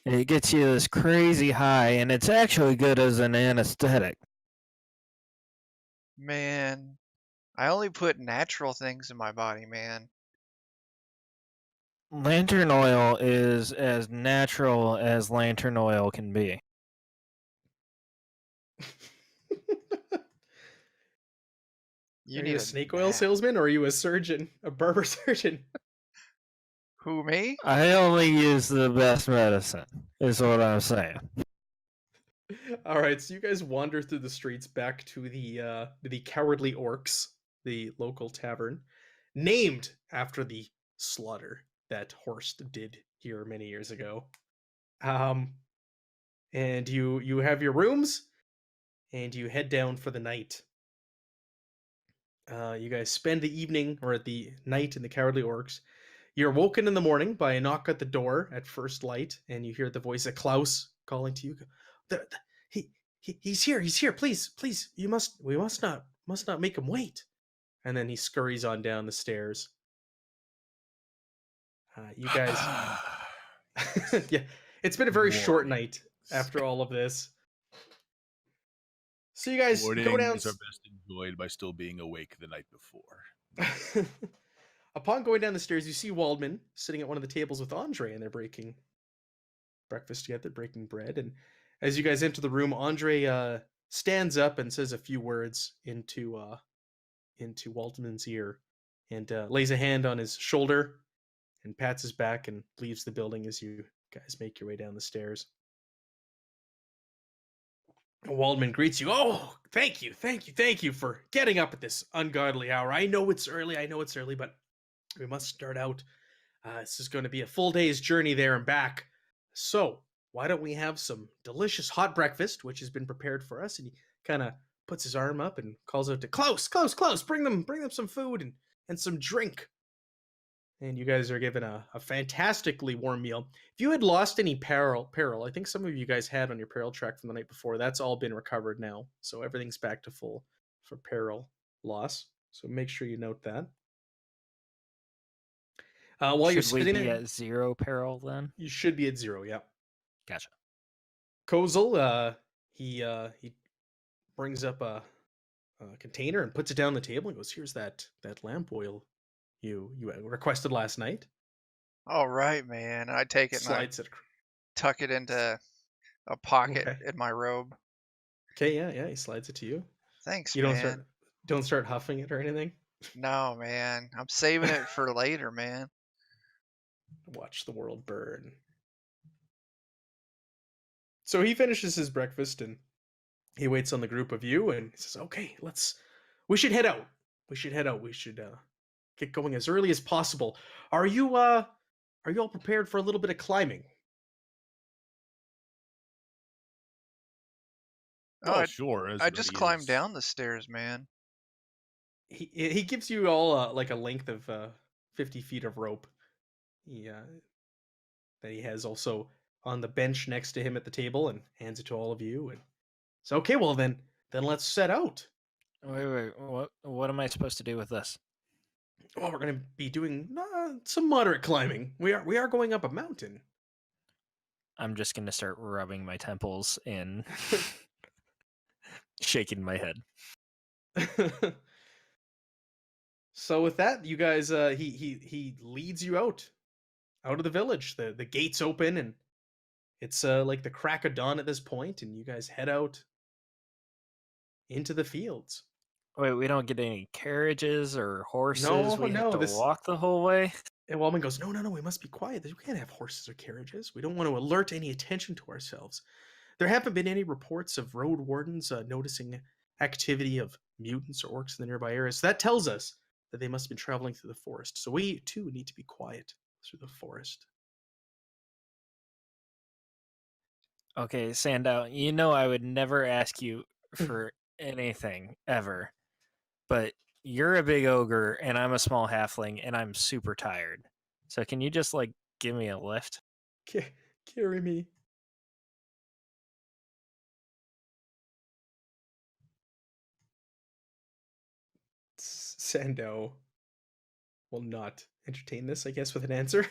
it gets you this crazy high, and it's actually good as an anesthetic. Man, I only put natural things in my body, man. Lantern oil is as natural as lantern oil can be. You Are need you a a snake oil nap. salesman or are you a surgeon? A barber surgeon? Who, me? I only use the best medicine, is what I'm saying. Alright, so you guys wander through the streets back to the Cowardly Orcs, the local tavern, named after the slaughter that Horst did here many years ago. And you have your rooms, and you head down for the night. You guys spend the evening or the night in the Cowardly Orcs. You're woken in the morning by a knock at the door at first light, and you hear the voice of Klaus calling to you. He's here. Please, we must not make him wait. And then he scurries on down the stairs. You guys, yeah, it's been a very short night after all of this. So you guys Mornings go down. are best enjoyed by still being awake the night before. Upon going down the stairs, you see Waldman sitting at one of the tables with Andre, and they're breaking breakfast together, breaking bread. And as you guys enter the room, Andre stands up and says a few words into Waldman's ear, and lays a hand on his shoulder, and pats his back, and leaves the building as you guys make your way down the stairs. Waldman greets you. Oh, thank you for getting up at this ungodly hour. I know it's early, but we must start out. This is going to be a full day's journey there and back. So why don't we have some delicious hot breakfast, which has been prepared for us? And he kind of puts his arm up and calls out to Klaus, bring them some food and some drink. And you guys are given a fantastically warm meal. If you had lost any peril, I think some of you guys had on your peril track from the night before, that's all been recovered now. So everything's back to full for peril loss. So make sure you note that. While you're Should we sitting be there, at 0 peril then? you should be at 0. Yeah. Gotcha. Kozel, he brings up a container and puts it down on the table and goes, "Here's that lamp oil you requested last night." All right, man. I take it and I Slides it. tuck it into a pocket Okay. in my robe. Okay, yeah, he slides it to you. Thanks, You man. don't start huffing it or anything. No, man. I'm saving it for later, man. Watch the world burn. So he finishes his breakfast and he waits on the group of you and he says, "Okay, we should head out. We should get going as early as possible. Are you all prepared for a little bit of climbing?" Oh, Well, I, sure. As I it just already climbed is. down the stairs, man. He gives you all like a length of 50 feet of rope. That he has also on the bench next to him at the table, and hands it to all of you. And so, okay, well then let's set out. Wait. What am I supposed to do with this? Well, we're going to be doing some moderate climbing. We are going up a mountain. I'm just gonna start rubbing my temples and shaking my head. So with that, you guys, he leads you out of the village. The gates open, and it's like the crack of dawn at this point, and you guys head out into the fields. Wait, we don't get any carriages or horses. No, We have no, to this- walk the whole way. And Wallman goes, no, we must be quiet. We can't have horses or carriages. We don't want to alert any attention to ourselves. There haven't been any reports of road wardens noticing activity of mutants or orcs in the nearby areas. So that tells us that they must have been traveling through the forest. So we, too, need to be quiet through the forest. Okay, Sandow, you know I would never ask you for anything ever, but you're a big ogre and I'm a small halfling and I'm super tired. So can you just like give me a lift? Carry me. Sandow will not entertain this, I guess, with an answer.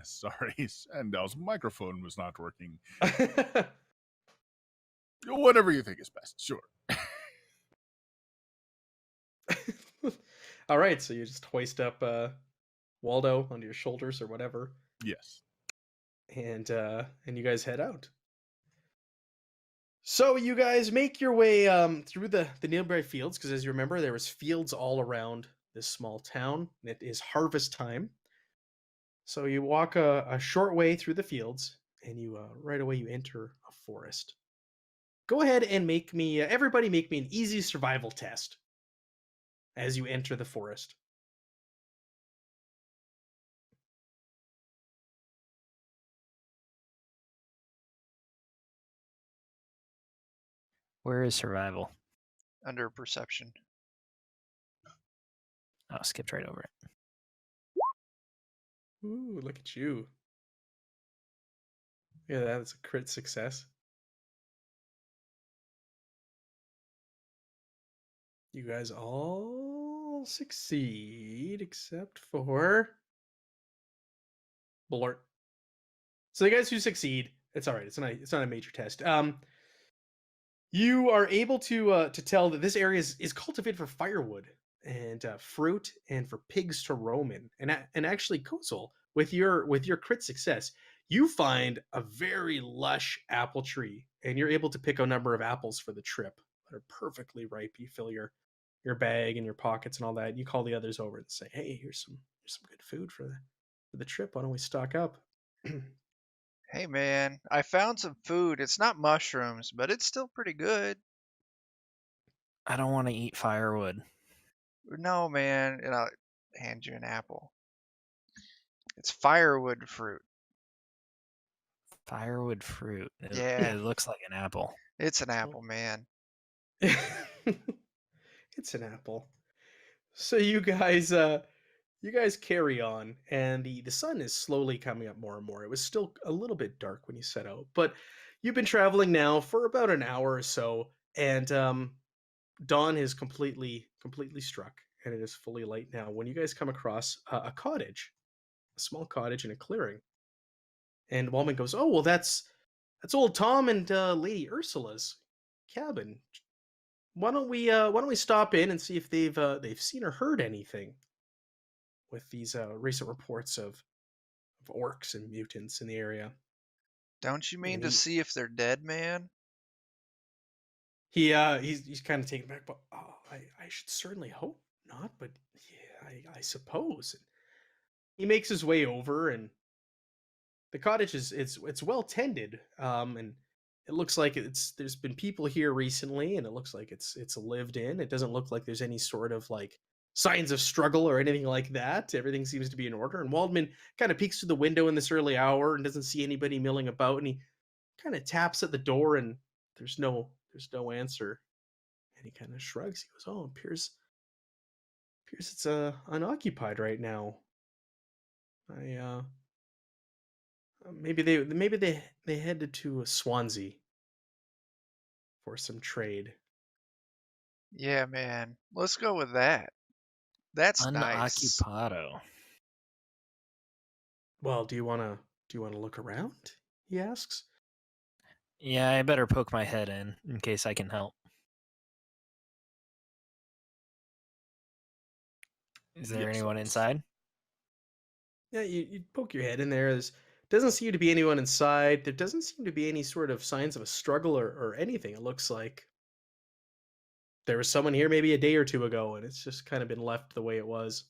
Sorry, Sandow's microphone was not working. Whatever you think is best, sure. All right, so you just hoist up Waldo onto your shoulders or whatever, Yes. and you guys head out. So you guys make your way through the nearby fields, because as you remember, there was fields all around this small town. And it is harvest time. So you walk a short way through the fields, and you right away you enter a forest. Go ahead and make me everybody make me an easy survival test as you enter the forest. Where is survival? Under perception. Oh, skipped right over it. Ooh, look at you. Yeah, that's a crit success. You guys all succeed except for Blort. So the guys who succeed, it's all right. It's not a major test. You are able to tell that this area is cultivated for firewood and fruit and for pigs to roam in. And actually, Kozel, with your crit success, you find a very lush apple tree, and you're able to pick a number of apples for the trip that are perfectly ripe. You fill your bag and your pockets and all that. You call the others over and say, "Hey, here's some good food for the trip. Why don't we stock up?" Hey man, I found some food. It's not mushrooms, but it's still pretty good. I don't want to eat firewood. No man, and I'll hand you an apple. It's firewood fruit. Firewood fruit. Yeah. It looks like an apple. It's an apple, man. It's an apple. So you guys carry on, and the sun is slowly coming up more and more. It was still a little bit dark when you set out, but you've been traveling now for about an hour or so, and dawn is completely struck, and it is fully light now when you guys come across a cottage, a small cottage in a clearing. And Wallman goes, "Oh, well, that's old Tom and Lady Ursula's cabin. Why don't we stop in and see if they've seen or heard anything with these recent reports of orcs and mutants in the area?" Don't you mean And to see if they're dead, man? he's kind of taken back, but I should certainly hope not. But yeah, I suppose. And he makes his way over, and the cottage it's well tended, and it looks like there's been people here recently, and it looks like it's lived in. It doesn't look like there's any sort of like signs of struggle or anything like that. Everything seems to be in order. And Waldman kind of peeks through the window in this early hour and doesn't see anybody milling about, and he kind of taps at the door, and there's no answer. And he kind of shrugs. He goes, "Oh, it appears it's unoccupied right now. I maybe they headed to Swansea for some trade." Yeah, man. Let's go with that. That's nice. Unoccupado. Well, do you want to look around? He asks. Yeah, I better poke my head in case I can help. Is there Yes, anyone yes. inside? Yeah, you poke your head in there. There doesn't seem to be anyone inside. There doesn't seem to be any sort of signs of a struggle or anything. It looks like there was someone here maybe a day or two ago, and it's just kind of been left the way it was.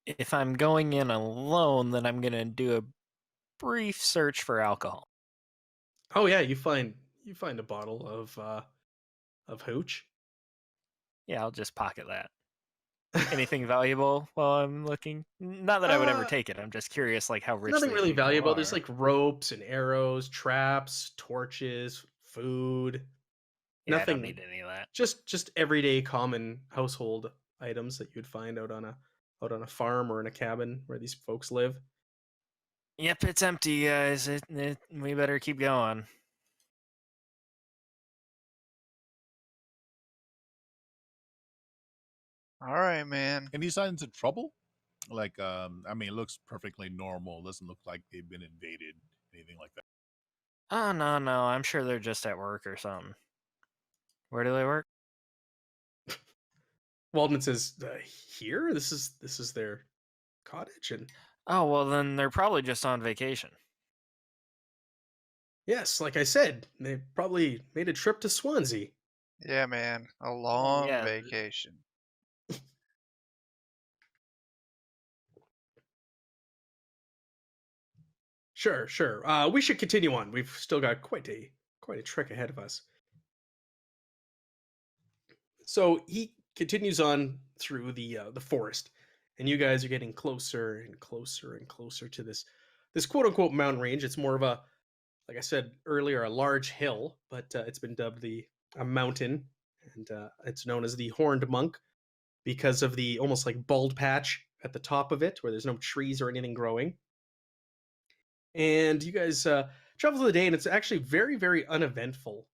If I'm going in alone, then I'm gonna do a brief search for alcohol. Oh yeah, you find a bottle of hooch. Yeah, I'll just pocket that. Anything valuable while I'm looking? Not that I would ever take it. I'm just curious, like how rich Nothing these really people valuable. There's are. like ropes and arrows, traps, torches, food. Yeah, I don't Nothing. need any of that. Just everyday common household items that you'd find out on a farm or in a cabin where these folks live. Yep, it's empty, guys. We better keep going. All right, man. Any signs of trouble? Like, I mean, it looks perfectly normal. Doesn't look like they've been invaded, anything like that. Oh, no. I'm sure they're just at work or something. Where do they work? Waldman says, "Here, this is their cottage, and Oh, well, then they're probably just on vacation. yes, like I said, they probably made a trip to Swansea." Yeah, man. A long yeah. vacation. Sure. We should continue on. We've still got quite a trek ahead of us. So he continues on through the forest, and you guys are getting closer and closer and closer to this quote unquote mountain range. It's more of a, like I said earlier, a large hill, but it's been dubbed a mountain, and it's known as the Horned Monk because of the almost like bald patch at the top of it, where there's no trees or anything growing. And you guys travel through the day, and it's actually very, very uneventful.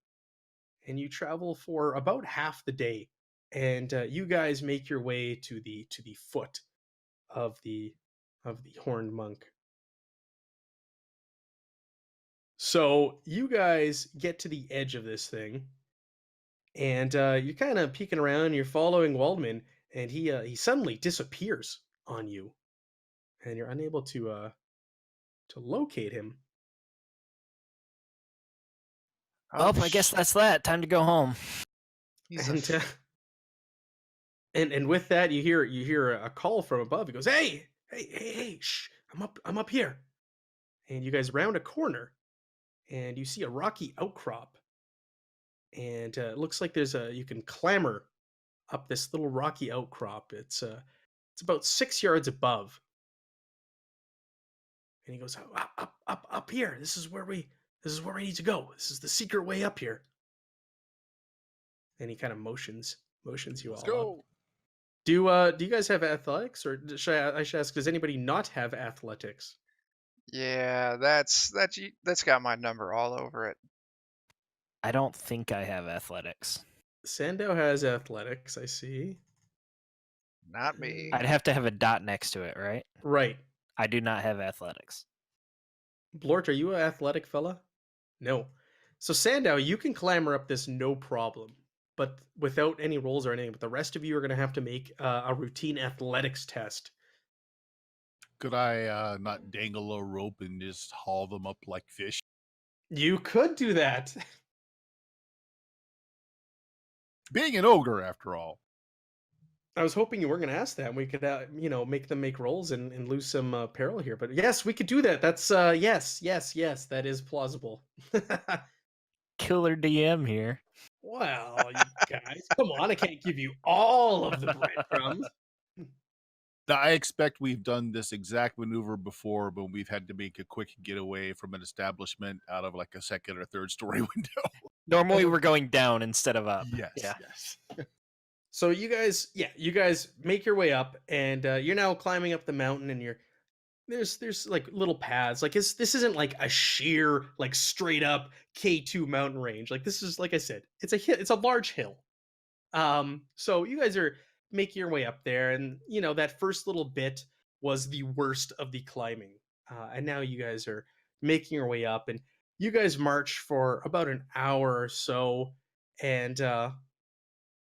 And you travel for about half the day, and you guys make your way to the foot of the Horned Monk. So you guys get to the edge of this thing, and you're kind of peeking around. You're following Waldman, and he suddenly disappears on you, and you're unable to locate him. Oh, I guess that's that. Time to go home. He's And and with that, you hear a call from above. He goes, "Hey, shh! I'm up here." And you guys round a corner, and you see a rocky outcrop, and it looks like you can clamber up this little rocky outcrop. It's about 6 yards above. And he goes, up here. This is where we need to go. This is the secret way up here. And he kind of motions you Let's all go. up. Do you guys have athletics, or I should ask, does anybody not have athletics? Yeah, that's got my number all over it. I don't think I have athletics. Sandow has athletics, I see. Not me. I'd have to have a dot next to it, right? Right. I do not have athletics. Blort, are you an athletic fella? No. So Sandow, you can clamber up this no problem, but without any rolls or anything. But the rest of you are going to have to make a routine athletics test. Could I not dangle a rope and just haul them up like fish? You could do that. Being an ogre, after all. I was hoping you weren't going to ask that. We could, make them make rolls and lose some peril here. But yes, we could do that. That's yes. That is plausible. Killer DM here. Well, you guys, come on! I can't give you all of the breadcrumbs. I expect we've done this exact maneuver before, but we've had to make a quick getaway from an establishment out of like a second or third story window. Normally we're going down instead of up. Yes, Yeah. yes. So you guys make your way up, and you're now climbing up the mountain, and there's like little paths. Like this isn't like a sheer, like straight up K2 mountain range. Like this is, like I said, it's a large hill. So you guys are making your way up there, and that first little bit was the worst of the climbing, and now you guys are making your way up, and you guys march for about an hour or so, and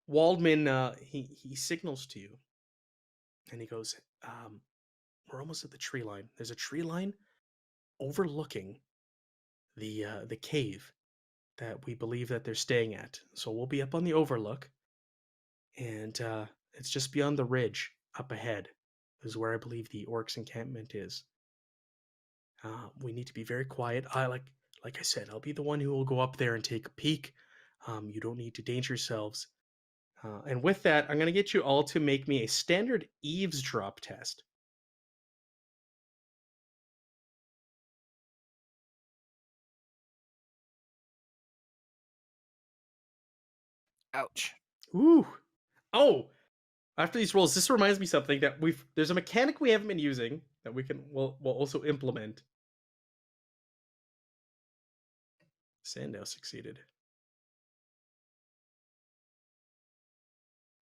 Waldman he signals to you, and he goes, "We're almost at the tree line. There's a tree line overlooking the cave that we believe that they're staying at. So we'll be up on the overlook, and it's just beyond the ridge up ahead is where I believe the orcs encampment is. We need to be very quiet. Like I said, I'll be the one who will go up there and take a peek. You don't need to danger yourselves. And with that, I'm going to get you all to make me a standard eavesdrop test. Ouch. Ooh. Oh, after these rolls, this reminds me something that there's a mechanic we haven't been using that we'll also implement. Sandow succeeded.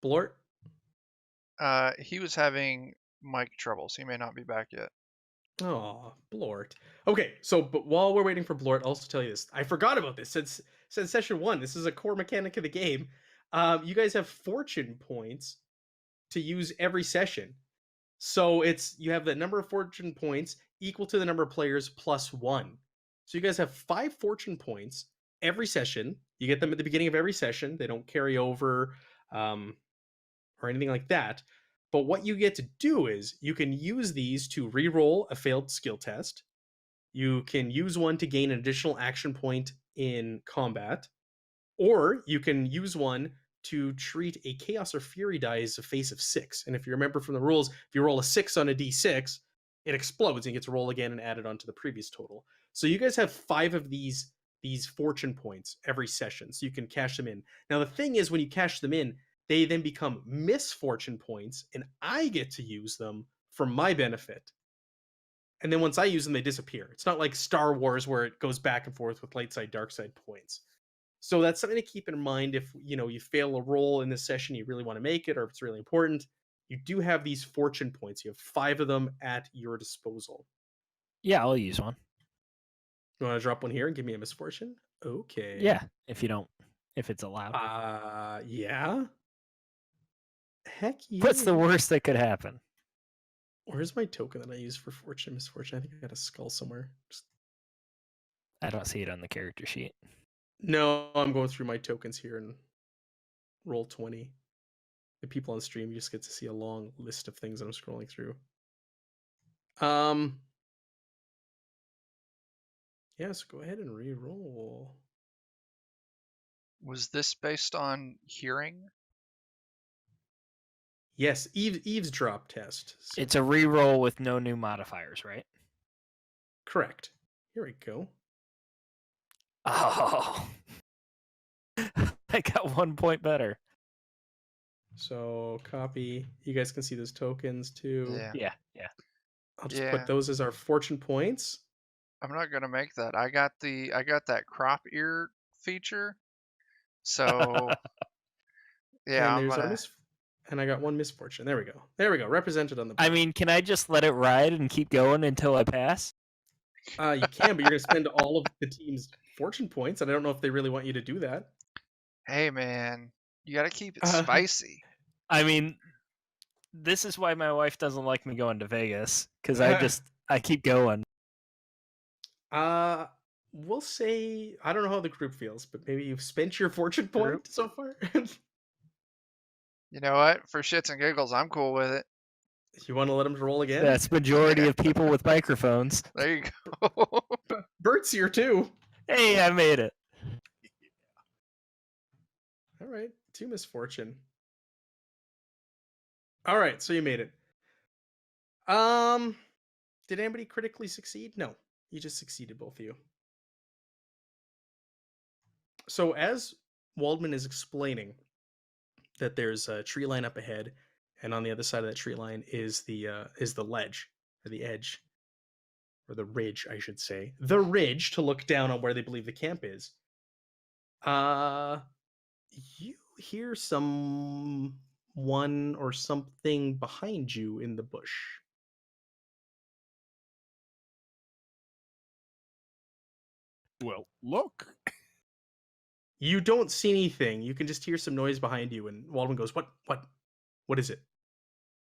Blort? He was having mic troubles. He may not be back yet. Oh, Blort. Okay, but while we're waiting for Blort, I'll also tell you this. I forgot about this since session 1. This is a core mechanic of the game. You guys have fortune points to use every session. So you have the number of fortune points equal to the number of players plus 1. So you guys have 5 fortune points every session. You get them at the beginning of every session. They don't carry over or anything like that. But what you get to do is you can use these to re-roll a failed skill test. You can use one to gain an additional action point in combat, or you can use one to treat a chaos or fury die as a face of 6. And if you remember from the rules, if you roll a 6 on a d6, it explodes and you get to roll again and add it onto the previous total. So you guys have 5 of these fortune points every session, so you can cash them in. Now the thing is, when you cash them in, they then become misfortune points, and I get to use them for my benefit. And then once I use them, they disappear. It's not like Star Wars where it goes back and forth with light side, dark side points. So that's something to keep in mind if you fail a roll in this session, you really want to make it, or if it's really important. You do have these fortune points. You have 5 of them at your disposal. Yeah, I'll use one. You want to drop one here and give me a misfortune? Okay. Yeah, if it's allowed. Yeah. Heck yeah. What's the worst that could happen? Where's my token that I use for misfortune? I think I got a skull somewhere. I don't see it on the character sheet. No, I'm going through my tokens here and roll 20. The people on stream, you just get to see a long list of things that I'm scrolling through. Yeah, so go ahead and re-roll. Was this based on hearing? Yes, eavesdrop test. So It's a re-roll with no new modifiers, right? correct. Here we go. Oh. I got 1 point better. So copy. You guys can see those tokens too. Yeah. Yeah. I'll just Yeah. put those as our fortune points. I'm not gonna make that. I got that crop ear feature. So yeah, And I'm there's gonna. and I got 1 misfortune. There we go. There we go. Represented on the board. I mean, can I just let it ride and keep going until I pass? You can, but you're gonna spend all of the team's fortune points, and I don't know if they really want you to do that. Hey man, you gotta keep it spicy. I mean, this is why my wife doesn't like me going to Vegas, because I keep going. We'll say I don't know how the group feels, but maybe you've spent your fortune point so far. You know what? For shits and giggles, I'm cool with it. You want to let them roll again? That's majority of people with microphones. There you go. Bert's here too. Hey, I made it. All right, 2 misfortune. All right, so you made it. Did anybody critically succeed? No, you just succeeded, both of you. So as Waldman is explaining that there's a tree line up ahead, and on the other side of that tree line is the ledge, or the edge, or the ridge, I should say, the ridge to look down on where they believe the camp is. You hear someone or something behind you in the bush. Well, look. You don't see anything. You can just hear some noise behind you, and Waldman goes, What is it?"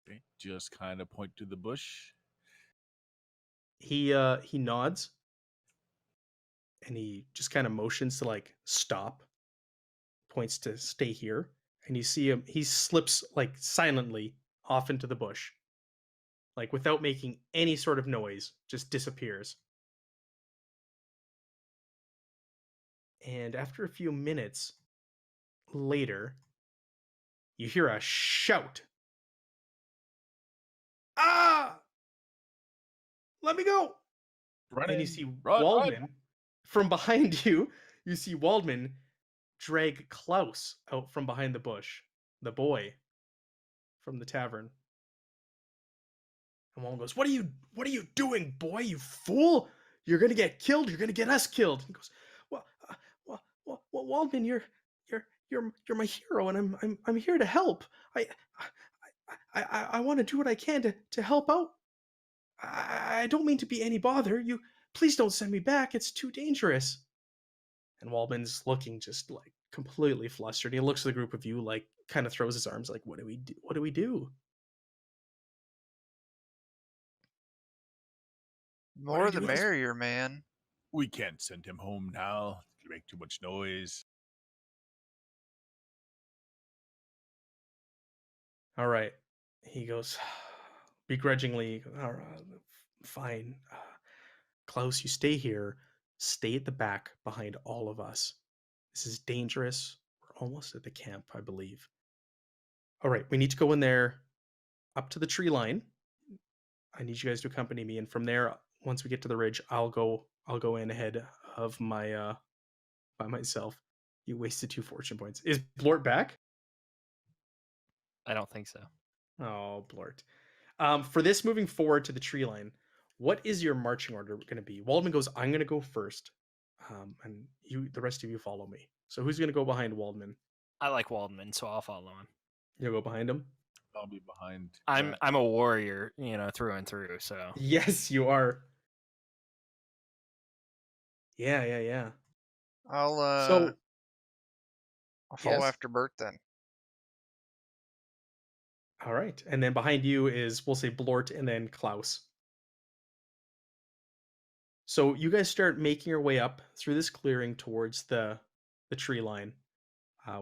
Okay, just kind of point to the bush. He nods, and he just kind of motions to like stop, points to stay here, and you see him. He slips like silently off into the bush, like without making any sort of noise, just disappears. And after a few minutes later, you hear a shout. "Ah! Let me go!" And you see Waldman from behind you. You see Waldman drag Klaus out from behind the bush, the boy from the tavern. And Waldman goes, What are you doing, boy? You fool! You're gonna get killed. You're gonna get us killed." He goes, Waldman, you're my hero, and I'm here to help. I want to do what I can to help out. I don't mean to be any bother. You please don't send me back. It's too dangerous." And Waldman's looking just like completely flustered. He looks at the group of you, like kind of throws his arms, like, "What do we do? What do we do?" More the merrier, man. We can't send him home now. It'll make too much noise. All right. He goes begrudgingly, "All right, fine. Klaus, you stay here. Stay at the back behind all of us. This is dangerous. We're almost at the camp, I believe. All right, we need to go in there up to the tree line. I need you guys to accompany me, and from there, once we get to the ridge, I'll go in ahead of my by myself." You wasted 2 fortune points. Is Blort back? I don't think so. Oh, Blort. For this moving forward to the tree line, what is your marching order going to be? Waldman goes, "I'm going to go first, and the rest of you follow me." So who's going to go behind Waldman? I like Waldman, so I'll follow him. You'll go behind him? I'll be behind. I'm a warrior, through and through. So Yes, you are. Yeah. I'll follow yes. after Bert then. All right, and then behind you is, we'll say, Blort and then Klaus. So you guys start making your way up through this clearing towards the tree line,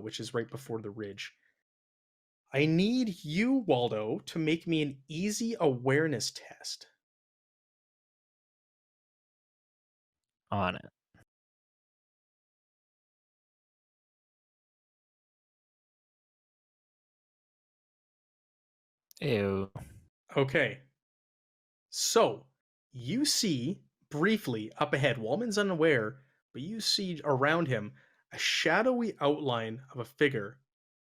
which is right before the ridge. I need you, Waldo, to make me an easy awareness test. On it. Ew. Okay. So you see briefly up ahead, Waldman's unaware, but you see around him a shadowy outline of a figure,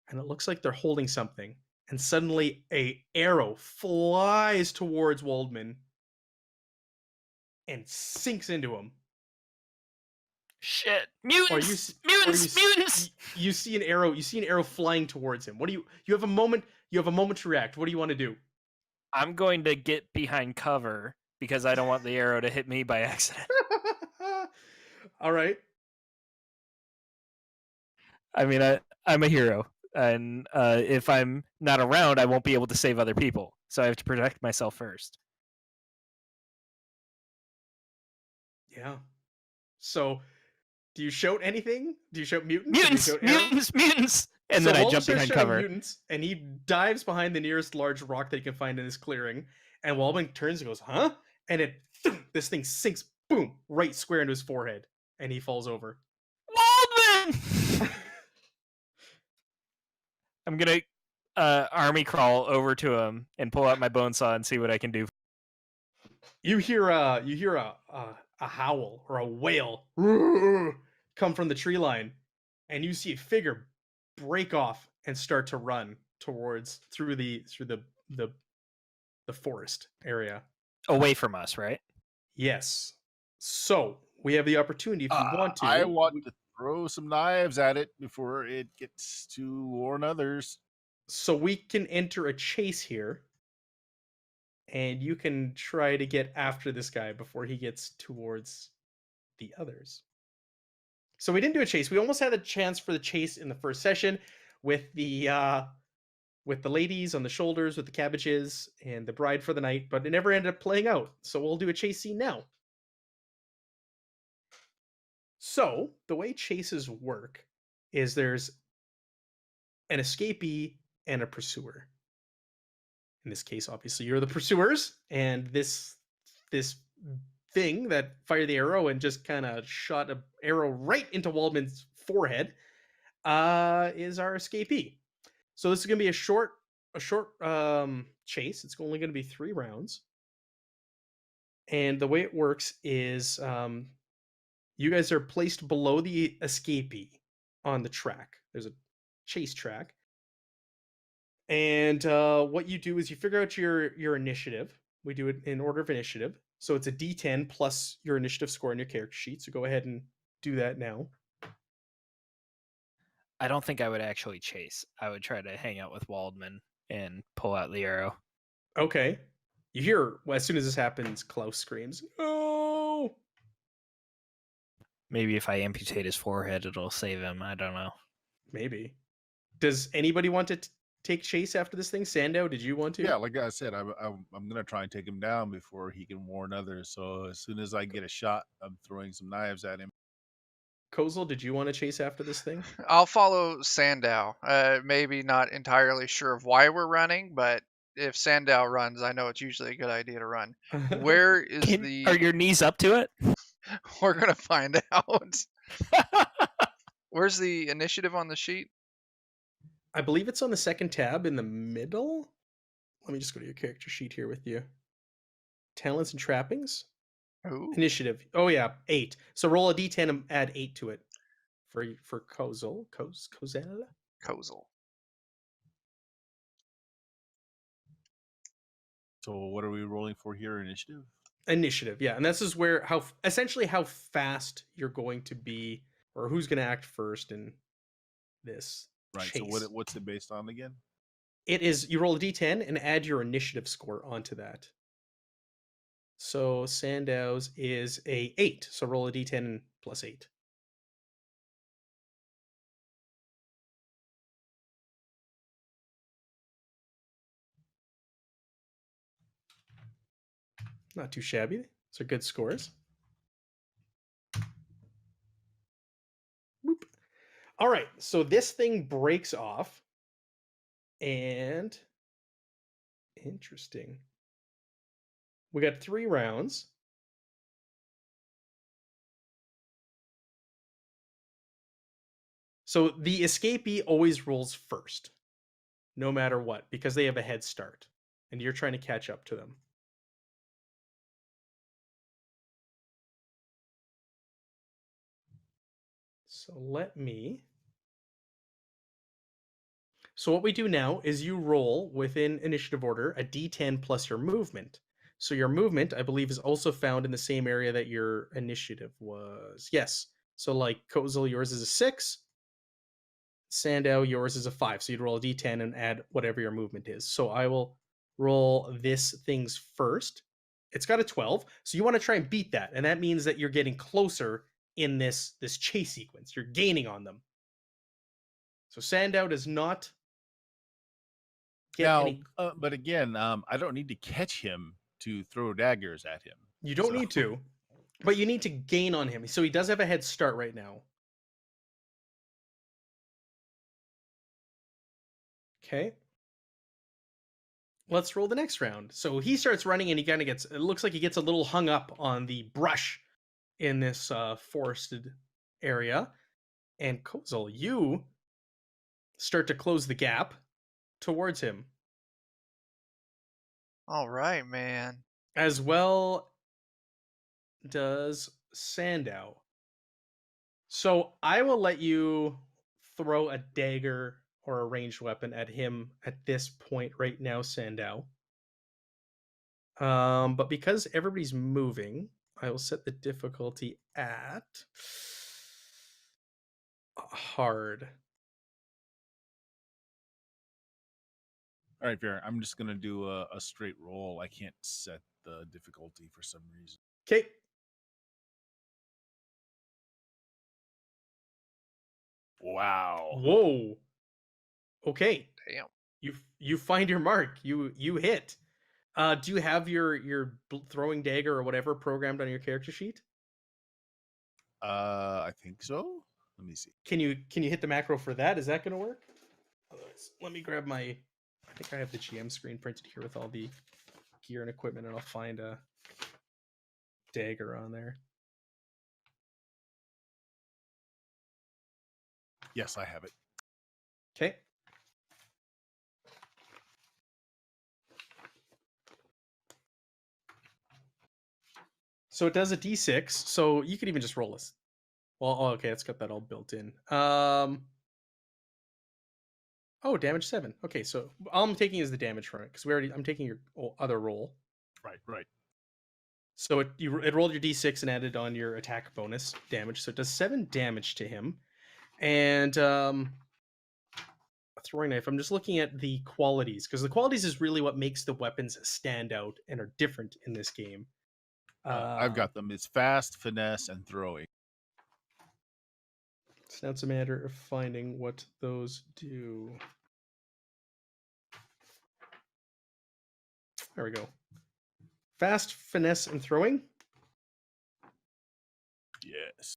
and it looks like they're holding something. And suddenly a arrow flies towards Waldman and sinks into him. Shit! Mutants! You see an arrow flying towards him. What do you have a moment to react. What do you want to do? I'm going to get behind cover because I don't want the arrow to hit me by accident. All right. I mean, I'm a hero, and if I'm not around, I won't be able to save other people. So I have to protect myself first. Yeah. So, do you shout anything? Do you shout mutants? Mutants! And so then I jump behind cover. Mutants, and he dives behind the nearest large rock that he can find in this clearing. And Waldman turns and goes, "Huh?" And this thing sinks, boom, right square into his forehead, and he falls over. Waldman! I'm gonna army crawl over to him and pull out my bone saw and see what I can do. You hear a howl or a wail come from the tree line, and you see a figure break off and start to run towards through the forest area. Away from us, right? Yes. So we have the opportunity if you want to. I want to throw some knives at it before it gets to warn others. So we can enter a chase here, and you can try to get after this guy before he gets towards the others. So we didn't do a chase. We almost had a chance for the chase in the first session with the ladies on the shoulders with the cabbages and the bride for the night, but it never ended up playing out. So we'll do a chase scene now. So the way chases work is there's an escapee and a pursuer. In this case, obviously, you're the pursuers, and this thing that fired the arrow and just kind of shot an arrow right into Waldman's forehead is our escapee. So this is going to be a short chase. It's only going to be 3 rounds. And the way it works is you guys are placed below the escapee on the track. There's a chase track. And what you do is you figure out your initiative. We do it in order of initiative. So it's a D10 plus your initiative score on your character sheet. So go ahead and do that now. I don't think I would actually chase. I would try to hang out with Waldman and pull out the arrow. Okay. You hear, well, as soon as this happens, Klaus screams, "No!" Maybe if I amputate his forehead, it'll save him. I don't know. Maybe. Does anybody want to take chase after this thing? Sandow, did you want to? Yeah, like I said, I'm gonna try and take him down before he can warn others. So as soon as I get a shot, I'm throwing some knives at him. Kozel, did you want to chase after this thing? I'll follow Sandow. Maybe not entirely sure of why we're running, but if Sandow runs, I know it's usually a good idea to run. Where is Are your knees up to it? We're gonna find out. Where's the initiative on the sheet? I believe it's on the second tab in the middle. Let me just go to your character sheet here with you. Talents and trappings. Ooh. Initiative. Oh yeah, 8. So roll a d10 and add 8 to it for Kozel. Kozel. So what are we rolling for here? Initiative? Initiative, yeah. And this is where essentially how fast you're going to be, or who's going to act first in this Right. chase. So what's it based on again? It is, you roll a d10 and add your initiative score onto that. So Sandow's is a 8. So roll a d10 and plus 8. Not too shabby. Those are good scores. Boop. All right, so this thing breaks off. And interesting. We got 3 rounds. So the escapee always rolls first, no matter what, because they have a head start, and you're trying to catch up to them. So So what we do now is you roll within initiative order a d10 plus your movement. So your movement, I believe, is also found in the same area that your initiative was. Yes. So like Kozel, yours is a 6. Sandow, yours is a 5. So you'd roll a d10 and add whatever your movement is. So I will roll this thing's first. It's got a 12. So you want to try and beat that. And that means that you're getting closer in this chase sequence. You're gaining on them. So Sandow does not get any. But again, I don't need to catch him to throw daggers at him. You don't need to, but you need to gain on him. So he does have a head start right now. Okay. Let's roll the next round. So he starts running and he kind of gets, it looks like he gets a little hung up on the brush in this forested area. And Kozel, you start to close the gap towards him, All right, man. as well does Sandow. So I will let you throw a dagger or a ranged weapon at him at this point right now, Sandow. But because everybody's moving, I will set the difficulty at hard. All right, fair. I'm just gonna do a straight roll. I can't set the difficulty for some reason. Okay. Wow. Whoa. Okay. Damn. You find your mark. You hit. Do you have your throwing dagger or whatever programmed on your character sheet? I think so. Let me see. Can you hit the macro for that? Is that going to work? Otherwise, let me grab my. I think I have the GM screen printed here with all the gear and equipment, and I'll find a dagger on there. Yes, I have it. Okay. So it does a d6. So you could even just roll this. Well, okay, it's got that all built in. Oh, damage 7. Okay, so all I'm taking is the damage from it because I'm taking your other roll. Right. So it rolled your d6 and added on your attack bonus damage. So it does 7 damage to him. And a throwing knife. I'm just looking at the qualities because the qualities is really what makes the weapons stand out and are different in this game. I've got them. It's fast, finesse, and throwing. So now it's a matter of finding what those do. There we go. Fast, finesse, and throwing. Yes.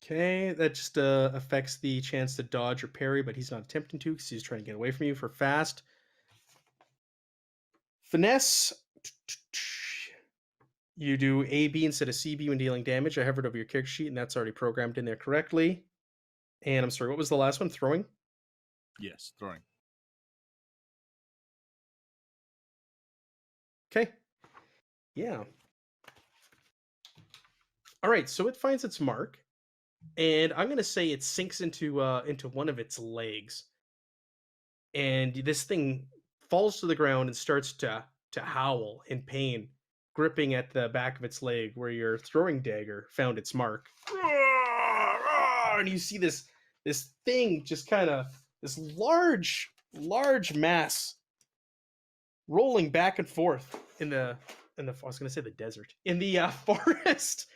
Okay, that just affects the chance to dodge or parry, but he's not attempting to because he's trying to get away from you for fast. Finesse. You do AB instead of CB when dealing damage. I hovered over your character sheet, and that's already programmed in there correctly. And I'm sorry, what was the last one? Throwing? Yes, throwing. Okay. Yeah. All right, so it finds its mark, and I'm going to say it sinks into one of its legs. And this thing falls to the ground and starts to howl in pain, gripping at the back of its leg where your throwing dagger found its mark. And you see this thing just kind of this large mass rolling back and forth in the I was going to say the desert, in the forest,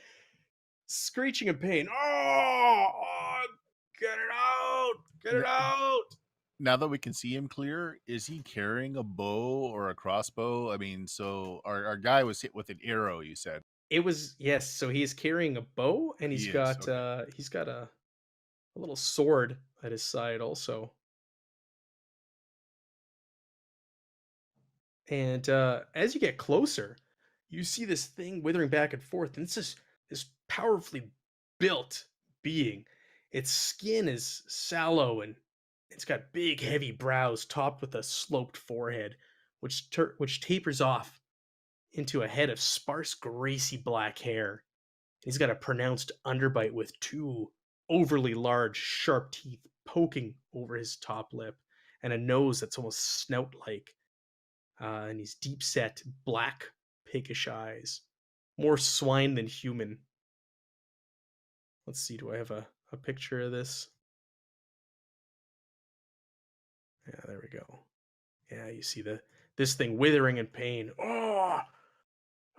screeching in pain. Oh, get it out! Get it out! Now that we can see him clear, is he carrying a bow or a crossbow? I mean, so our guy was hit with an arrow, you said. It was, yes. So he's carrying a bow, and he's He is, got okay. he's got a little sword at his side also. And as you get closer, you see this thing withering back and forth, and it's this powerfully built being. Its skin is sallow, and it's got big, heavy brows topped with a sloped forehead, which tapers off into a head of sparse, greasy black hair. He's got a pronounced underbite with 2 overly large, sharp teeth poking over his top lip, and a nose that's almost snout-like. And he's deep-set, black, pinkish eyes. More swine than human. Let's see, do I have a picture of this? Yeah, there we go. Yeah, you see this thing withering in pain. Oh!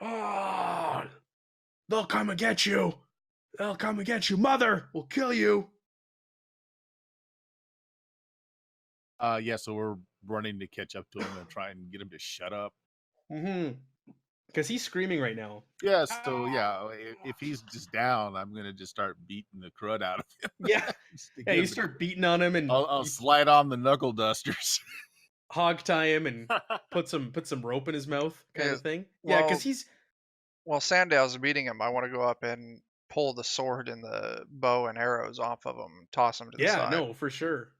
Oh! They'll come and get you! They'll come and get you! Mother! We'll kill you! Yeah, so we're running to catch up to him and try and get him to shut up. Mm-hmm. Because he's screaming right now. Yeah, so yeah, if he's just down, I'm gonna just start beating the crud out of him. Yeah. Yeah, you start beating on him, and I'll slide on the knuckle dusters. hog tie him and put some rope in his mouth, kind of thing. Well, Yeah, because he's while Sandow's beating him, I want to go up and pull the sword and the bow and arrows off of him, toss them to the side. no, for sure.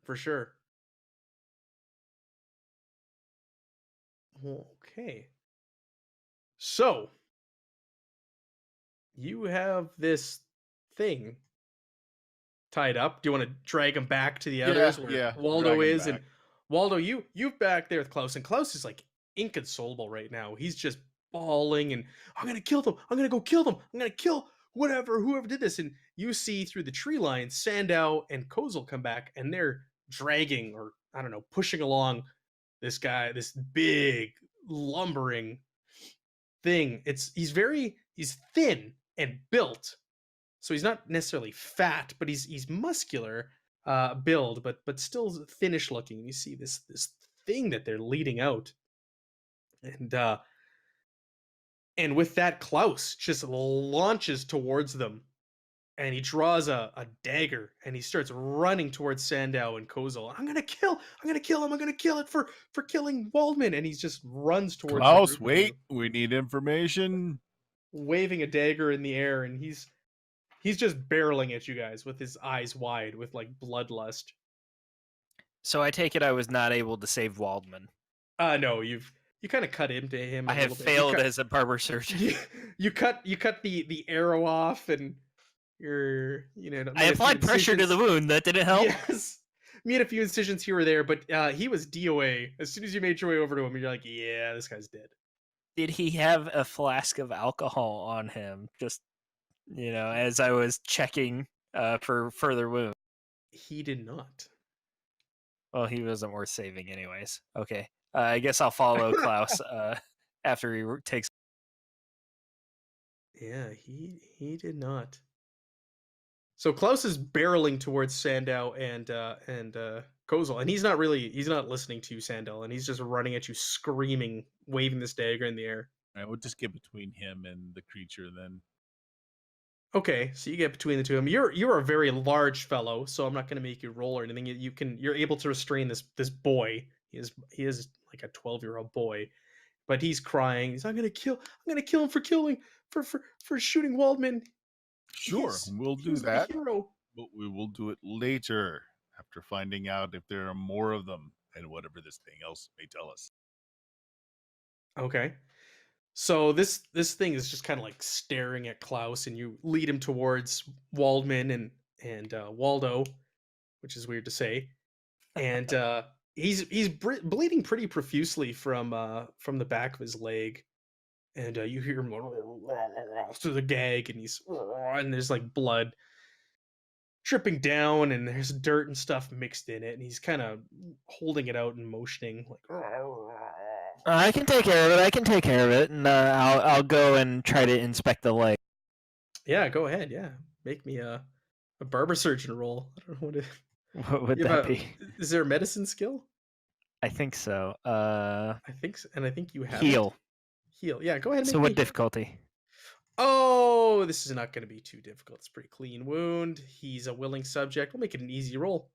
Okay. So you have this thing tied up. Do you want to drag him back to the others where Yeah. Waldo drag him is? And back. Waldo, you've back there with Klaus, and Klaus is like inconsolable right now. He's just bawling and I'm gonna kill them. I'm gonna go kill them. I'm gonna kill whoever did this. And you see through the tree line, Sandow and Kozel come back, and they're dragging, or I don't know, pushing along this guy, this big lumbering thing. He's thin and built, so he's not necessarily fat, but he's muscular build, but still thinnish looking. You see this thing that they're leading out, and with that, Klaus just launches towards them, and he draws a dagger, and he starts running towards Sandow and Kozel. I'm gonna kill him. I'm gonna kill it for killing Waldman, and he just runs towards the Klaus, group of wait. you, We need information. waving a dagger in the air, and he's just barreling at you guys with his eyes wide with like bloodlust. So I take it I was not able to save Waldman. No, you kind of cut into him. I have failed as a barber surgeon. You cut the arrow off, and you're I applied pressure to the wound. That didn't help. Yes, made a few incisions here or there, but he was DOA. As soon as you made your way over to him, you're like, yeah, this guy's dead. Did he have a flask of alcohol on him? Just as I was checking for further wound. He did not. Well, he wasn't worth saving, anyways. Okay, I guess I'll follow Klaus after he takes. Yeah, he did not. So Klaus is barreling towards Sandow and Kozel, and he's not listening to you, Sandow, and he's just running at you, screaming, waving this dagger in the air. All right, we'll just get between him and the creature then. Okay, so you get between the two of them. You're a very large fellow, so I'm not going to make you roll or anything. You're able to restrain this boy. He is like a 12-year-old boy, but he's crying. I'm gonna kill him for shooting Waldman. Sure, we'll do He's my that. hero. But we will do it later after finding out if there are more of them and whatever this thing else may tell us. Okay. So this thing is just kind of like staring at Klaus, and you lead him towards Waldman and Waldo, which is weird to say, and he's bleeding pretty profusely from the back of his leg, and you hear him through the gag, and there's like blood dripping down, and there's dirt and stuff mixed in it, and he's kind of holding it out and motioning like. I can take care of it, and I'll go and try to inspect the leg. Yeah, go ahead. Yeah, make me a barber surgeon roll. I don't know what it. What would that be? Is there a medicine skill? I think so. I think so, and I think you have Heal. Heal. Yeah, go ahead. And So make what me- difficulty? Oh, this is not going to be too difficult. It's a pretty clean wound. He's a willing subject. We'll make it an easy roll.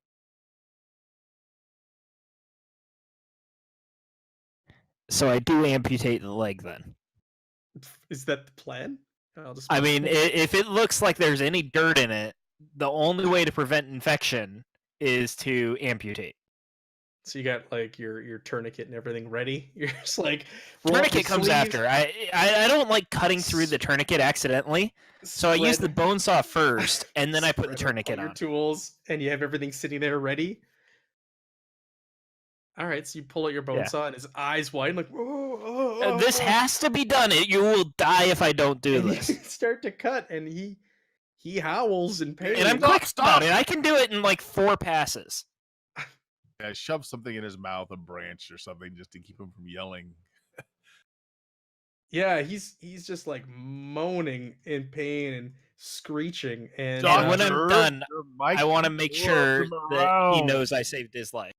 So I do amputate the leg then. Is that the plan? I'll just. I mean, if it looks like there's any dirt in it, the only way to prevent infection is to amputate. So you got like your tourniquet and everything ready. You're just like roll up Tourniquet your comes sleeves, after. I don't like cutting through the tourniquet accidentally, so I use the spread- bone saw first, and then I put the spread out all tourniquet your on. tools, and you have everything sitting there ready. All right, so you pull out your bone Yeah. saw, and his eyes widen, like, whoa, This has to be done. You will die if I don't do and this. you start to cut, and he howls in pain. And I'm Stop, quick stop. about it. I can do it in like 4 passes. Yeah, shove something in his mouth, a branch or something, just to keep him from yelling. Yeah, he's just like moaning in pain and screeching, and And when I'm Doctor, done, there might I want to be make more of sure them that he around. knows I saved his life.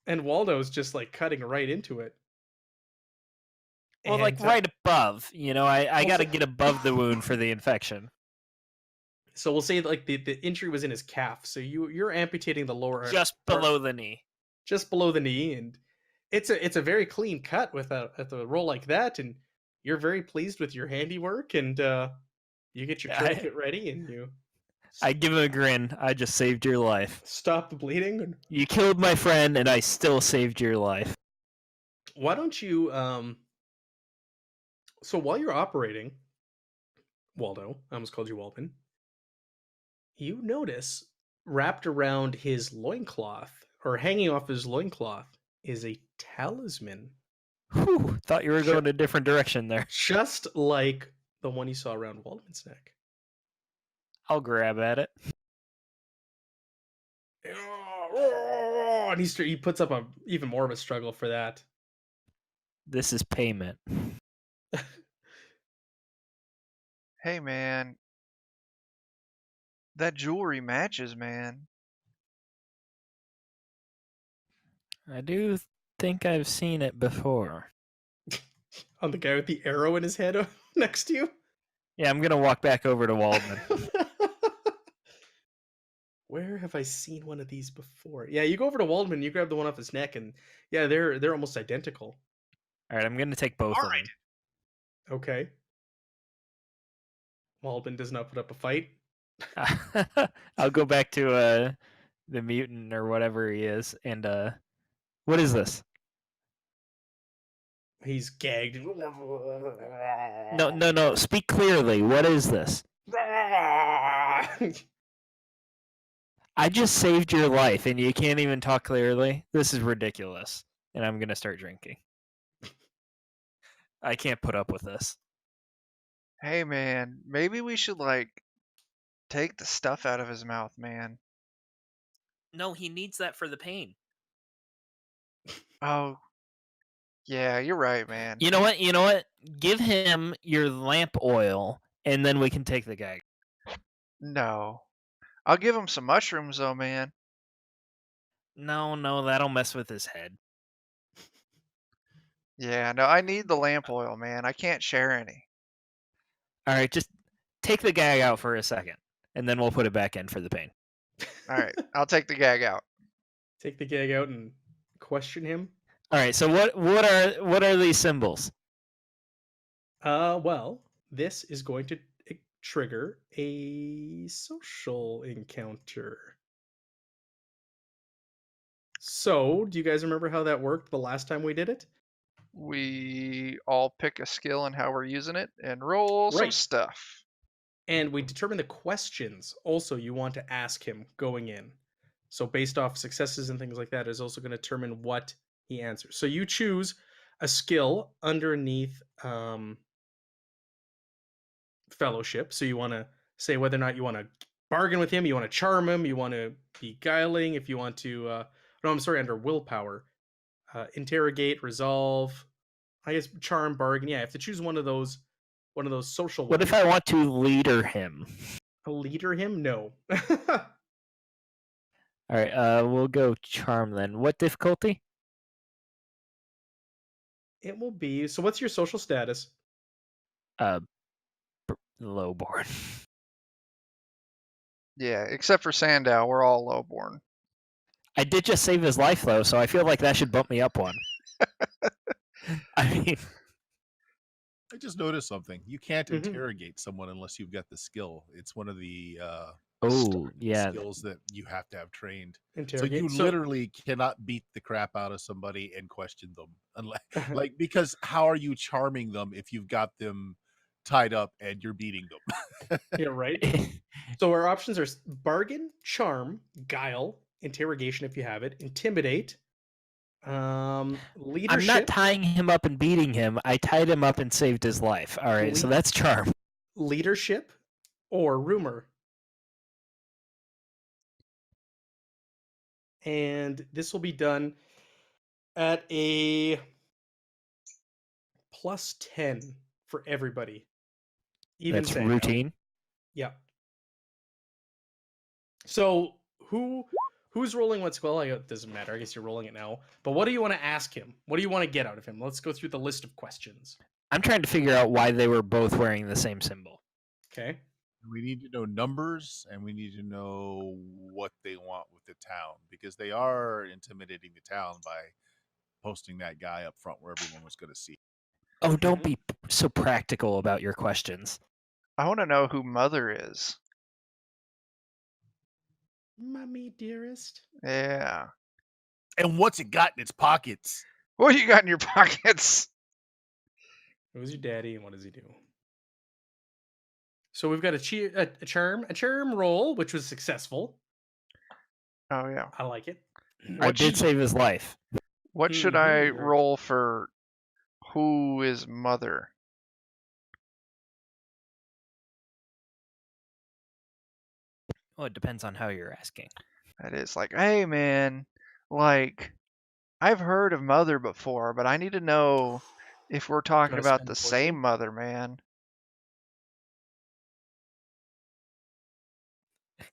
and Waldo's just like cutting right into it. Well, like And, right above. I got to Also- get above the wound for the infection. So we'll say like the injury was in his calf, so you're amputating the lower Just part- below the knee. just below the knee, and it's a very clean cut with a roll like that, and you're very pleased with your handiwork, and you get your Yeah, tourniquet ready, and you I give him a grin. I just saved your life. stop the bleeding, and You killed my friend, and I still saved your life. why don't you so while you're operating, Waldo, I almost called you Waldman, you notice wrapped around his loincloth or hanging off his loincloth is a talisman. Whew, thought you were Sure. going a different direction there. Just like the one you saw around Waldman's neck. I'll grab at it. And he puts up even more of a struggle for that. This is payment. Hey, man. That jewelry matches, man. I do think I've seen it before. On the guy with the arrow in his head next to you? Yeah, I'm gonna walk back over to Waldman. Where have I seen one of these before? Yeah, you go over to Waldman, you grab the one off his neck, and yeah, they're almost identical. All right, I'm gonna take both of them. Okay. Waldman does not put up a fight. I'll go back to the mutant or whatever he is, and what is this? He's gagged. No. Speak clearly. What is this? I just saved your life, and you can't even talk clearly. This is ridiculous, and I'm gonna start drinking. I can't put up with this. Hey, man. Maybe we should, take the stuff out of his mouth, man. No, he needs that for the pain. Oh. Yeah, you're right, man. You know what? Give him your lamp oil, and then we can take the gag. No. I'll give him some mushrooms, though, man. No, that'll mess with his head. Yeah, no, I need the lamp oil, man. I can't share any. All right, just take the gag out for a second, and then we'll put it back in for the pain. All right, I'll take the gag out. Take the gag out and question him. All right, so what are these symbols? Well, this is going to trigger a social encounter. So, do you guys remember how that worked the last time we did it? We all pick a skill and how we're using it and roll some Right. stuff. And we determine the questions also you want to ask him going in. So based off successes and things like that is also going to determine what he answers. So you choose a skill underneath fellowship. So you want to say whether or not you want to bargain with him, you want to charm him, you want to beguiling, if you want to under willpower. Interrogate, resolve, I guess charm, bargain. Yeah, you have to choose one of those social What ones. if I want to leader him? Leader him? No. All right, we'll go charm then. What difficulty? It will be. So what's your social status? Lowborn. Yeah, except for Sandow, we're all lowborn. I did just save his life though, so I feel like that should bump me up one. I mean, I just noticed something. You can't Mhm. interrogate someone unless you've got the skill. It's one of the yeah. skills that you have to have trained. Interrogate. So you literally cannot beat the crap out of somebody and question them, unless because how are you charming them if you've got them tied up and you're beating them? Yeah, right. So our options are bargain, charm, guile, interrogation if you have it, intimidate, leadership. I'm not tying him up and beating him. I tied him up and saved his life. All right, so that's charm. Leadership or rumor. And this will be done at a +10 for everybody. Even That's Sandow. routine. Yeah. So who's rolling what skill? It doesn't matter. I guess you're rolling it now. But what do you want to ask him? What do you want to get out of him? Let's go through the list of questions. I'm trying to figure out why they were both wearing the same symbol. Okay. We need to know numbers, and we need to know what they want with the town, because they are intimidating the town by posting that guy up front where everyone was going to see. Oh, don't be so practical about your questions. I want to know who Mother is. Mummy dearest. Yeah. And what's it got in its pockets? What do you got in your pockets? Who's your daddy and what does he do? So we've got a charm roll, which was successful. Oh yeah. I like it. I What did should save his life. what should I Mhm, roll for? Who is mother? Well, it depends on how you're asking. That is like, hey man, like I've heard of mother before, but I need to know if we're talking wanna about spend the a fortune? same mother, man.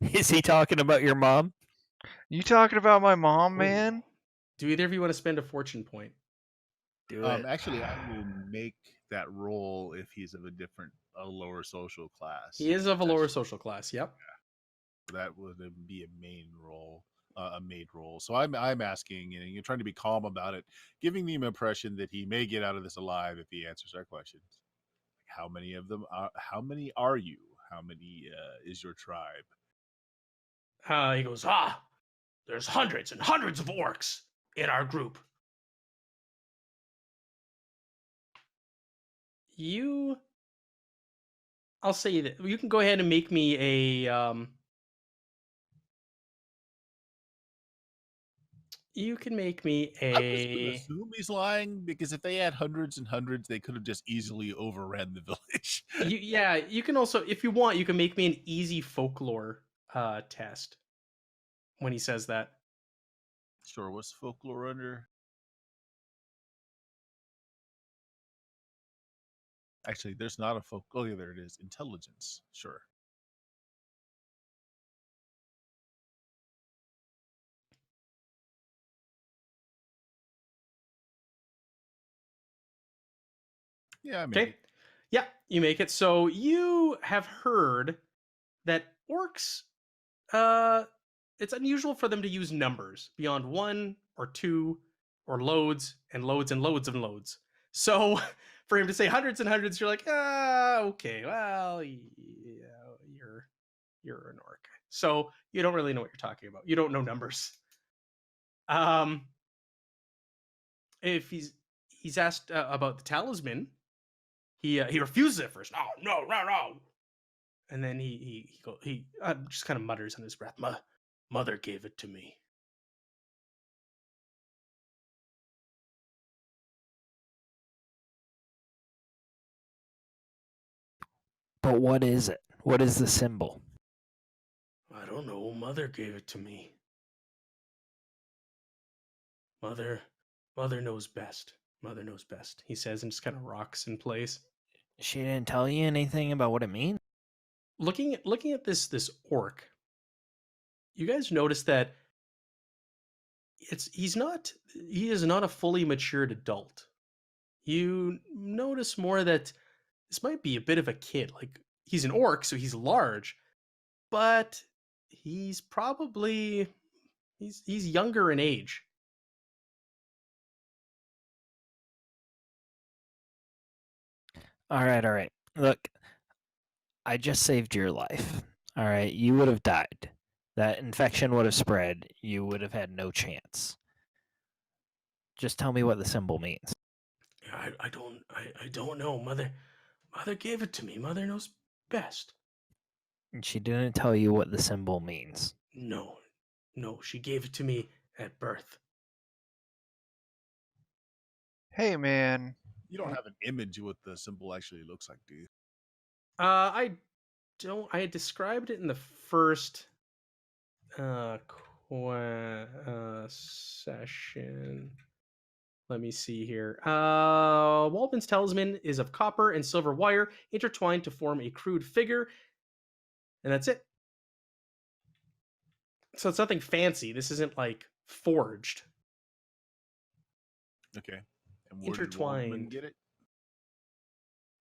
Is he talking about your mom? You talking about my mom, Ooh. man? Do either of you want to spend a fortune point? Do it. Actually, I will make that roll if he's of a lower social class. He is of a lower That's- social class. Yep. That would be a main role, a maid role. So I'm asking, and you're trying to be calm about it, giving the impression that he may get out of this alive if he answers our questions. How many of them? How many are you? How many is your tribe? He goes, there's hundreds and hundreds of orcs in our group. I'll say that you can go ahead and make me a you can make me I'm just going to a assume he's lying because if they had hundreds and hundreds, they could have just easily overran the village. you can also, if you want, you can make me an easy folklore test when he says that. Sure, what's folklore under? Actually, there's not a folk. Oh, yeah, there it is. Intelligence. Sure. Yeah, I made Okay. it. Yeah, you make it. So you have heard that orcs, it's unusual for them to use numbers beyond 1 or 2 or loads and loads and loads and loads. So for him to say hundreds and hundreds, you're like, okay, well, yeah, you're an orc. So you don't really know what you're talking about. You don't know numbers. If he's asked about the talisman, he refuses at first. No. And then he just kind of mutters under his breath. Mother gave it to me. But what is it? What is the symbol? I don't know. Mother gave it to me. Mother knows best. Mother knows best. He says and just kind of rocks in place. She didn't tell you anything about what it means? Looking at this orc, you guys notice that he is not a fully matured adult. You notice more that this might be a bit of a kid. Like, he's an orc, so he's large, but he's probably he's younger in age. All right. Look, I just saved your life. All right, you would have died. That infection would have spread. You would have had no chance. Just tell me what the symbol means. I don't know. Mother gave it to me. Mother knows best. And she didn't tell you what the symbol means. No, she gave it to me at birth. Hey man. You don't have an image of what the symbol actually looks like, do you? I don't. I had described it in the first session. Let me see here. Waldman's talisman is of copper and silver wire intertwined to form a crude figure, and that's it. So it's nothing fancy. This isn't like forged. Okay. And where did Waldman get it?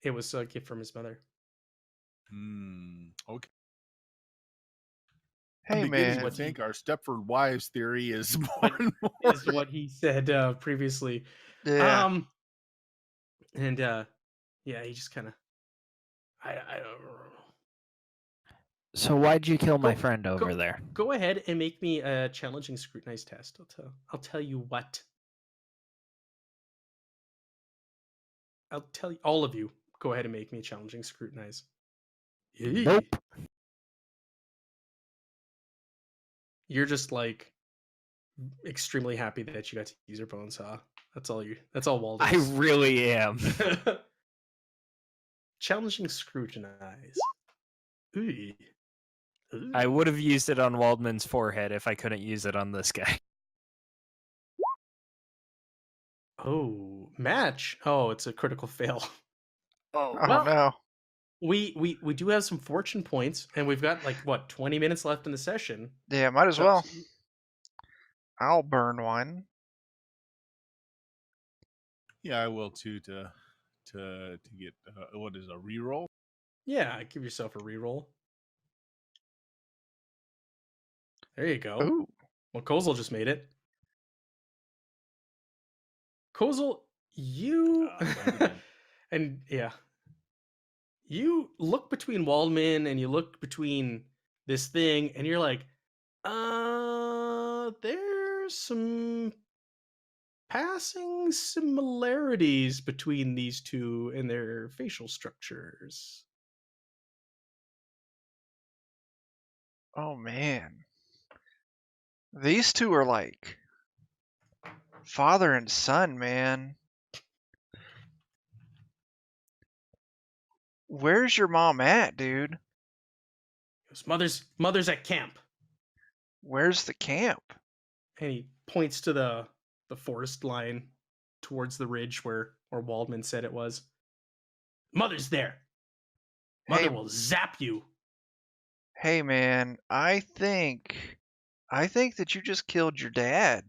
It was a gift from his mother. Okay. Hey I'm beginning man. to think our Stepford Wives theory is more and more. Is what he said previously. Yeah. Yeah, he just kind of. I don't know. So why'd you kill my friend over there? Go ahead and make me a challenging scrutinize test. I'll tell you what. I'll tell you, all of you, go ahead and make me a challenging scrutinize. Yee. Nope. You're just like extremely happy that you got to use your bone saw. That's all Waldo. I really am. Challenging scrutinize. Ooh. Ooh. I would have used it on Waldman's forehead if I couldn't use it on this guy. Oh, match. Oh, it's a critical fail. Oh well, no. We do have some fortune points, and we've got like what 20 minutes left in the session. Yeah, might as So- well. I'll burn one. Yeah, I will too. To get what is a reroll? Yeah, give yourself a reroll. There you go. Ooh. Well, Kozel just made it. Kozel, you and yeah, you look between Waldman and you look between this thing, and you're like, there's some passing similarities between these two and their facial structures. Oh man. These two are like father and son, man. Where's your mom at, dude? His mother's at camp, Where's the camp? and he points to the forest line towards the ridge where Waldman said it was. Mother's there. Mother Hey. will zap you. Hey man, I think that you just killed your dad.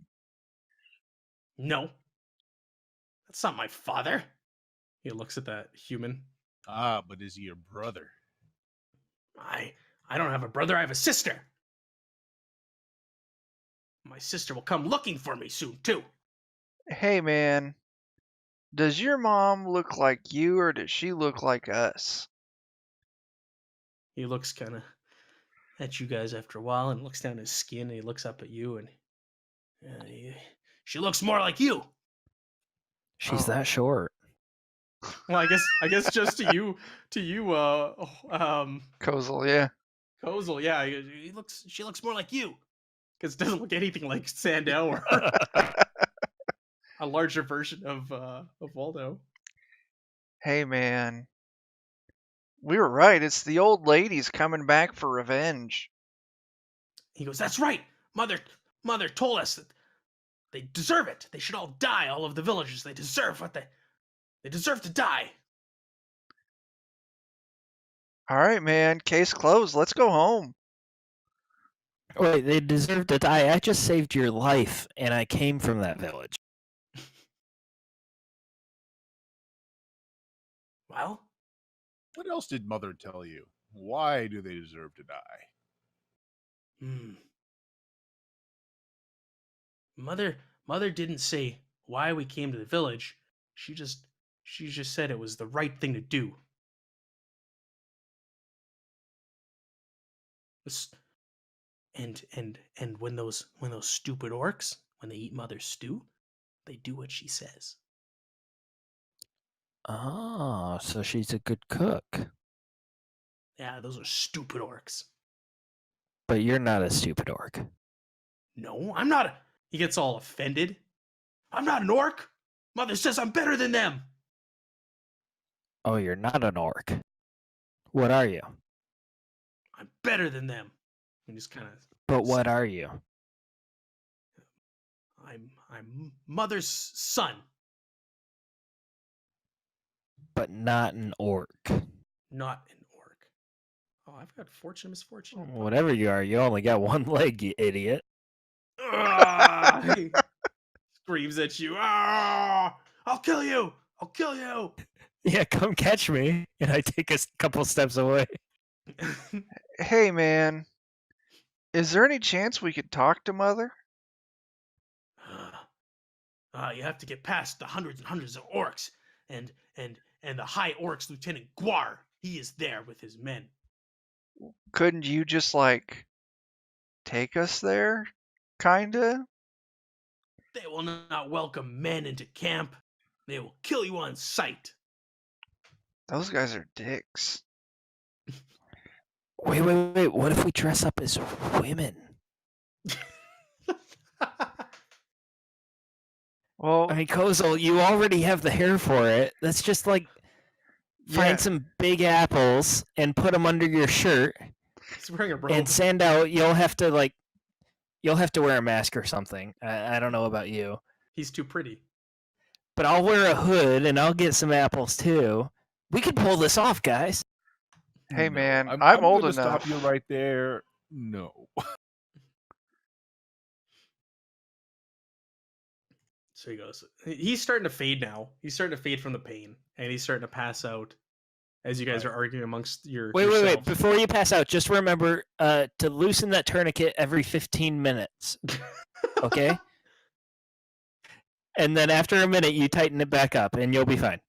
No, that's not my father. He looks at that human. But is he your brother? I don't have a brother. I have a sister. My sister will come looking for me soon too. Hey man, does your mom look like you or does she look like us? He looks kind of at you guys after a while and looks down his skin, and he looks up at you, and she looks more like you. She's Oh. that short. Well, I guess just to you, Kozel, yeah. Kozel, yeah, she looks more like you, because it doesn't look anything like Sandow or a larger version of Waldo. Hey man, we were right. It's the old ladies coming back for revenge. He goes, "That's right. Mother told us that they deserve it. They should all die. All of the villagers. They deserve what they deserve to die." All right, man. Case closed. Let's go home. Wait, they deserve to die. I just saved your life, and I came from that village. Well, What else did Mother tell you? Why do they deserve to die? Mother didn't say why we came to the village. She just said it was the right thing to do. And when those stupid orcs, when they eat Mother's stew, they do what she says. Oh, so she's a good cook. Yeah, those are stupid orcs. But you're not a stupid orc. No, I'm not. He gets all offended. I'm not an orc. Mother says I'm better than them. Oh, you're not an orc. What are you? I'm better than them. And just kind of. But what are you? I'm Mother's son. But not an orc. Not an orc. Oh, I've got fortune, misfortune. Whatever you are, you only got one leg, you idiot. He screams at you. I'll kill you. I'll kill you. Yeah, come catch me. And I take a couple steps away. Hey, man. Is there any chance we could talk to Mother? You have to get past the hundreds and hundreds of orcs, and the High Orcs Lieutenant Guar. He is there with his men. Couldn't you just, like, take us there? Kinda? They will not welcome men into camp. They will kill you on sight. Those guys are dicks. Wait. What if we dress up as women? Well, I mean, Kozel, you already have the hair for it. Let's just like find yeah. some big apples and put them under your shirt. He's wearing a robe. And Sandow, you'll have to wear a mask or something. I don't know about you, He's too pretty. but I'll wear a hood and I'll get some apples too. We could pull this off, guys. Hey, No, man, I'm I'm old gonna enough. Stop you right there. No. So he goes. He's starting to fade now. He's starting to fade from the pain, and he's starting to pass out as you guys Right. are arguing amongst Wait. yourselves. Before you pass out, just remember to loosen that tourniquet every 15 minutes. Okay? And then after a minute, you tighten it back up, and you'll be fine.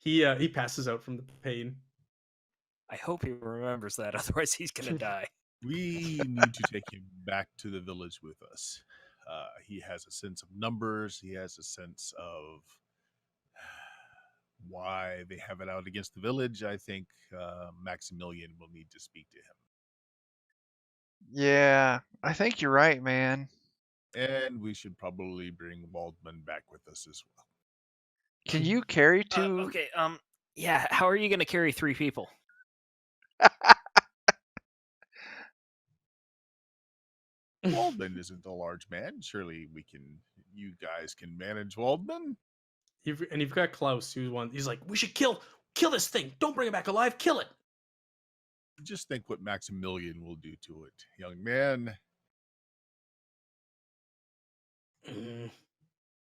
He passes out from the pain. I hope he remembers that, otherwise he's gonna die. We need to take him back to the village with us. He has a sense of numbers. He has a sense of why they have it out against the village. I think Maximilian will need to speak to him. Yeah, I think you're right, man. And we should probably bring Waldman back with us as well. Can you carry two? Okay. Yeah. How are you gonna carry 3 people? Waldman isn't a large man. Surely you guys can manage Waldman. You've got Klaus, who's one. He's like, we should kill this thing. Don't bring it back alive. Kill it. Just think what Maximilian will do to it, young man.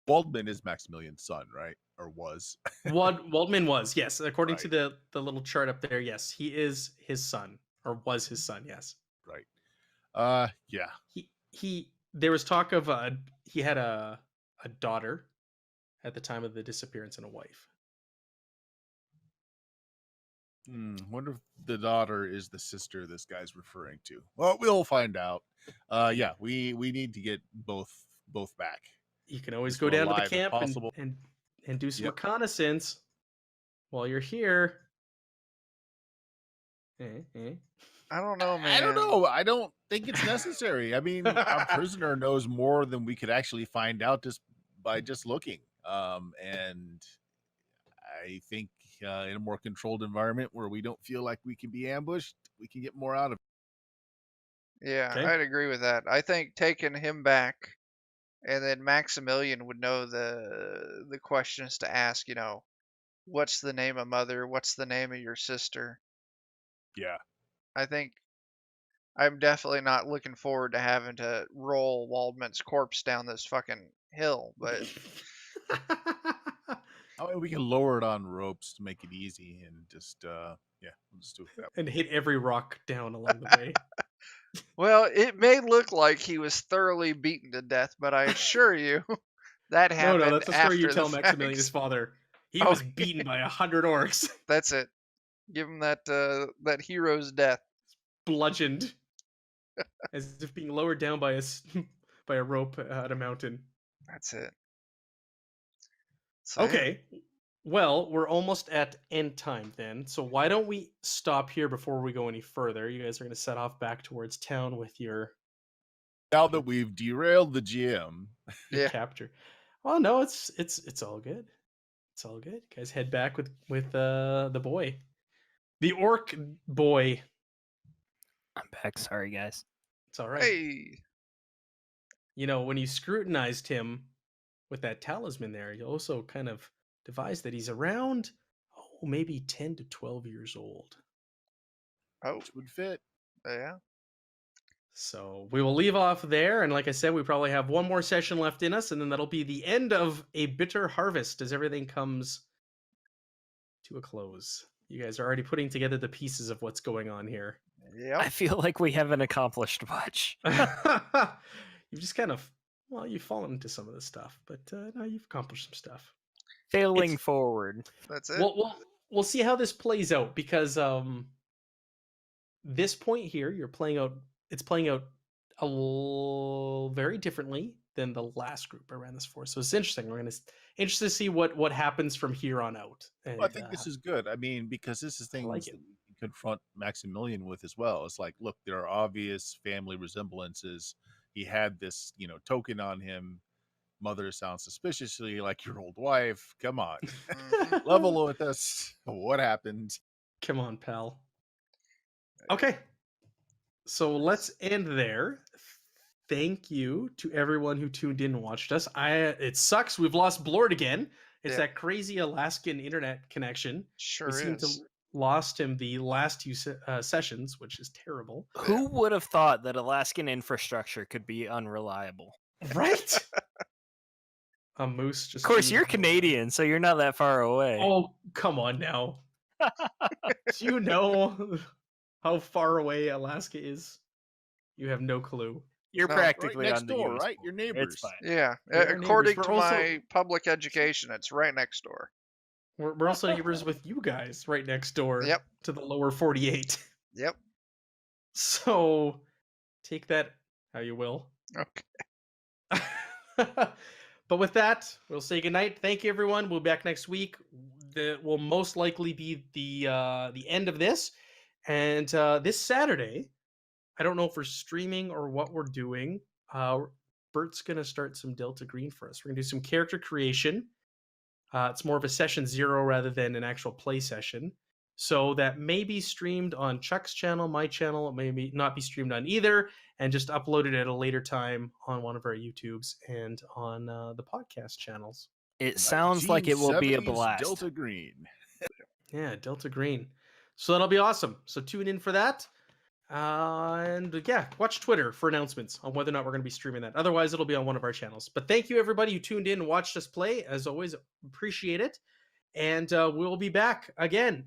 Waldman is Maximilian's son, right? Or was. Waldman was, yes. According to Right. the little chart up there, yes. He is his son. Or was his son, yes. Right. Yeah. He there was talk of he had a daughter at the time of the disappearance and a wife. Wonder if the daughter is the sister this guy's referring to. Well, we'll find out. Yeah, we need to get both back. You can always Just go down to the alive if camp possible. and do some Yep. reconnaissance while you're here. I don't know, man. I don't know. I don't think it's necessary. I mean, our prisoner knows more than we could actually find out just by looking. And I think in a more controlled environment where we don't feel like we can be ambushed, we can get more out of it. Yeah, Okay. I'd agree with that. I think taking him back, and then Maximilian would know the questions to ask. You know, what's the name of mother? What's the name of your sister? Yeah. I think I'm definitely not looking forward to having to roll Waldman's corpse down this fucking hill, but I mean, we can lower it on ropes to make it easy and just we'll just do it that way. And hit every rock down along the way. well, it may look like he was thoroughly beaten to death, but I assure you that happened. No, that's the story you after tell the Maximilian's facts. father. He Oh, was beaten by 100 orcs, That's it. Give him that hero's death. bludgeoned, as if being lowered down by a rope at a mountain. That's it. So, yeah. Okay. Well, we're almost at end time then. So why don't we stop here before we go any further? You guys are going to set off back towards town with your Now that we've derailed the GM, Yeah. capture. Oh no, it's all good. It's all good. You guys head back with the boy, the orc boy. I'm back. Sorry, guys. It's all right. Hey, You know, when you scrutinized him with that talisman there, you also kind of devised that he's around, maybe 10 to 12 years old. oh, which would fit. yeah. So we will leave off there. And like I said, we probably have one more session left in us, and then that'll be the end of a bitter harvest as everything comes to a close. You guys are already putting together the pieces of what's going on here. Yep. I feel like we haven't accomplished much. You've just kind of, well, you've fallen into some of this stuff, but no, you've accomplished some stuff. Failing forward. That's it. We'll see how this plays out, because this point here, it's playing out very differently than the last group I ran this for. So it's interesting. We're interested to see what happens from here on out. And Well, I think this is good. I mean, because this is I things like that it. we can confront Maximilian with as well. It's like, look, there are obvious family resemblances. He had this, token on him. Mother sounds suspiciously like your old wife. Come on, level with us. What happened? Come on, pal. Okay. So let's end there. Thank you to everyone who tuned in and watched us. It sucks. We've lost Blord again. It's that crazy Alaskan internet connection. Sure We seem is. to lost him the last two sessions, which is terrible. Who would have thought that Alaskan infrastructure could be unreliable? Right? A moose just. Of course, being- you're Canadian, so you're not that far away. Oh, come on now. Do you know how far away Alaska is? You have no clue. You're No, practically right next on the door, US right? Your border. neighbors. It's fine. Yeah, We're according neighbors. to We're also- my public education, it's right next door. We're also neighbors with you guys right next door. Yep. To the lower 48. Yep. So take that how you will. Okay. But with that, we'll say goodnight. Thank you, everyone. We'll be back next week. That will most likely be the end of this. And this Saturday, I don't know if we're streaming or what we're doing. Bert's gonna start some Delta Green for us. We're gonna do some character creation. It's more of a session 0 rather than an actual play session. So that may be streamed on Chuck's channel, my channel. It may not be streamed on either, and just uploaded at a later time on one of our YouTubes and on the podcast channels. It sounds like it will be a 1970s blast. Delta Green. Yeah, Delta Green. So that'll be awesome. So tune in for that. And yeah, watch Twitter for announcements on whether or not we're going to be streaming that. Otherwise, it'll be on one of our channels. But thank you, everybody who tuned in and watched us play. As always, appreciate it. And we'll be back again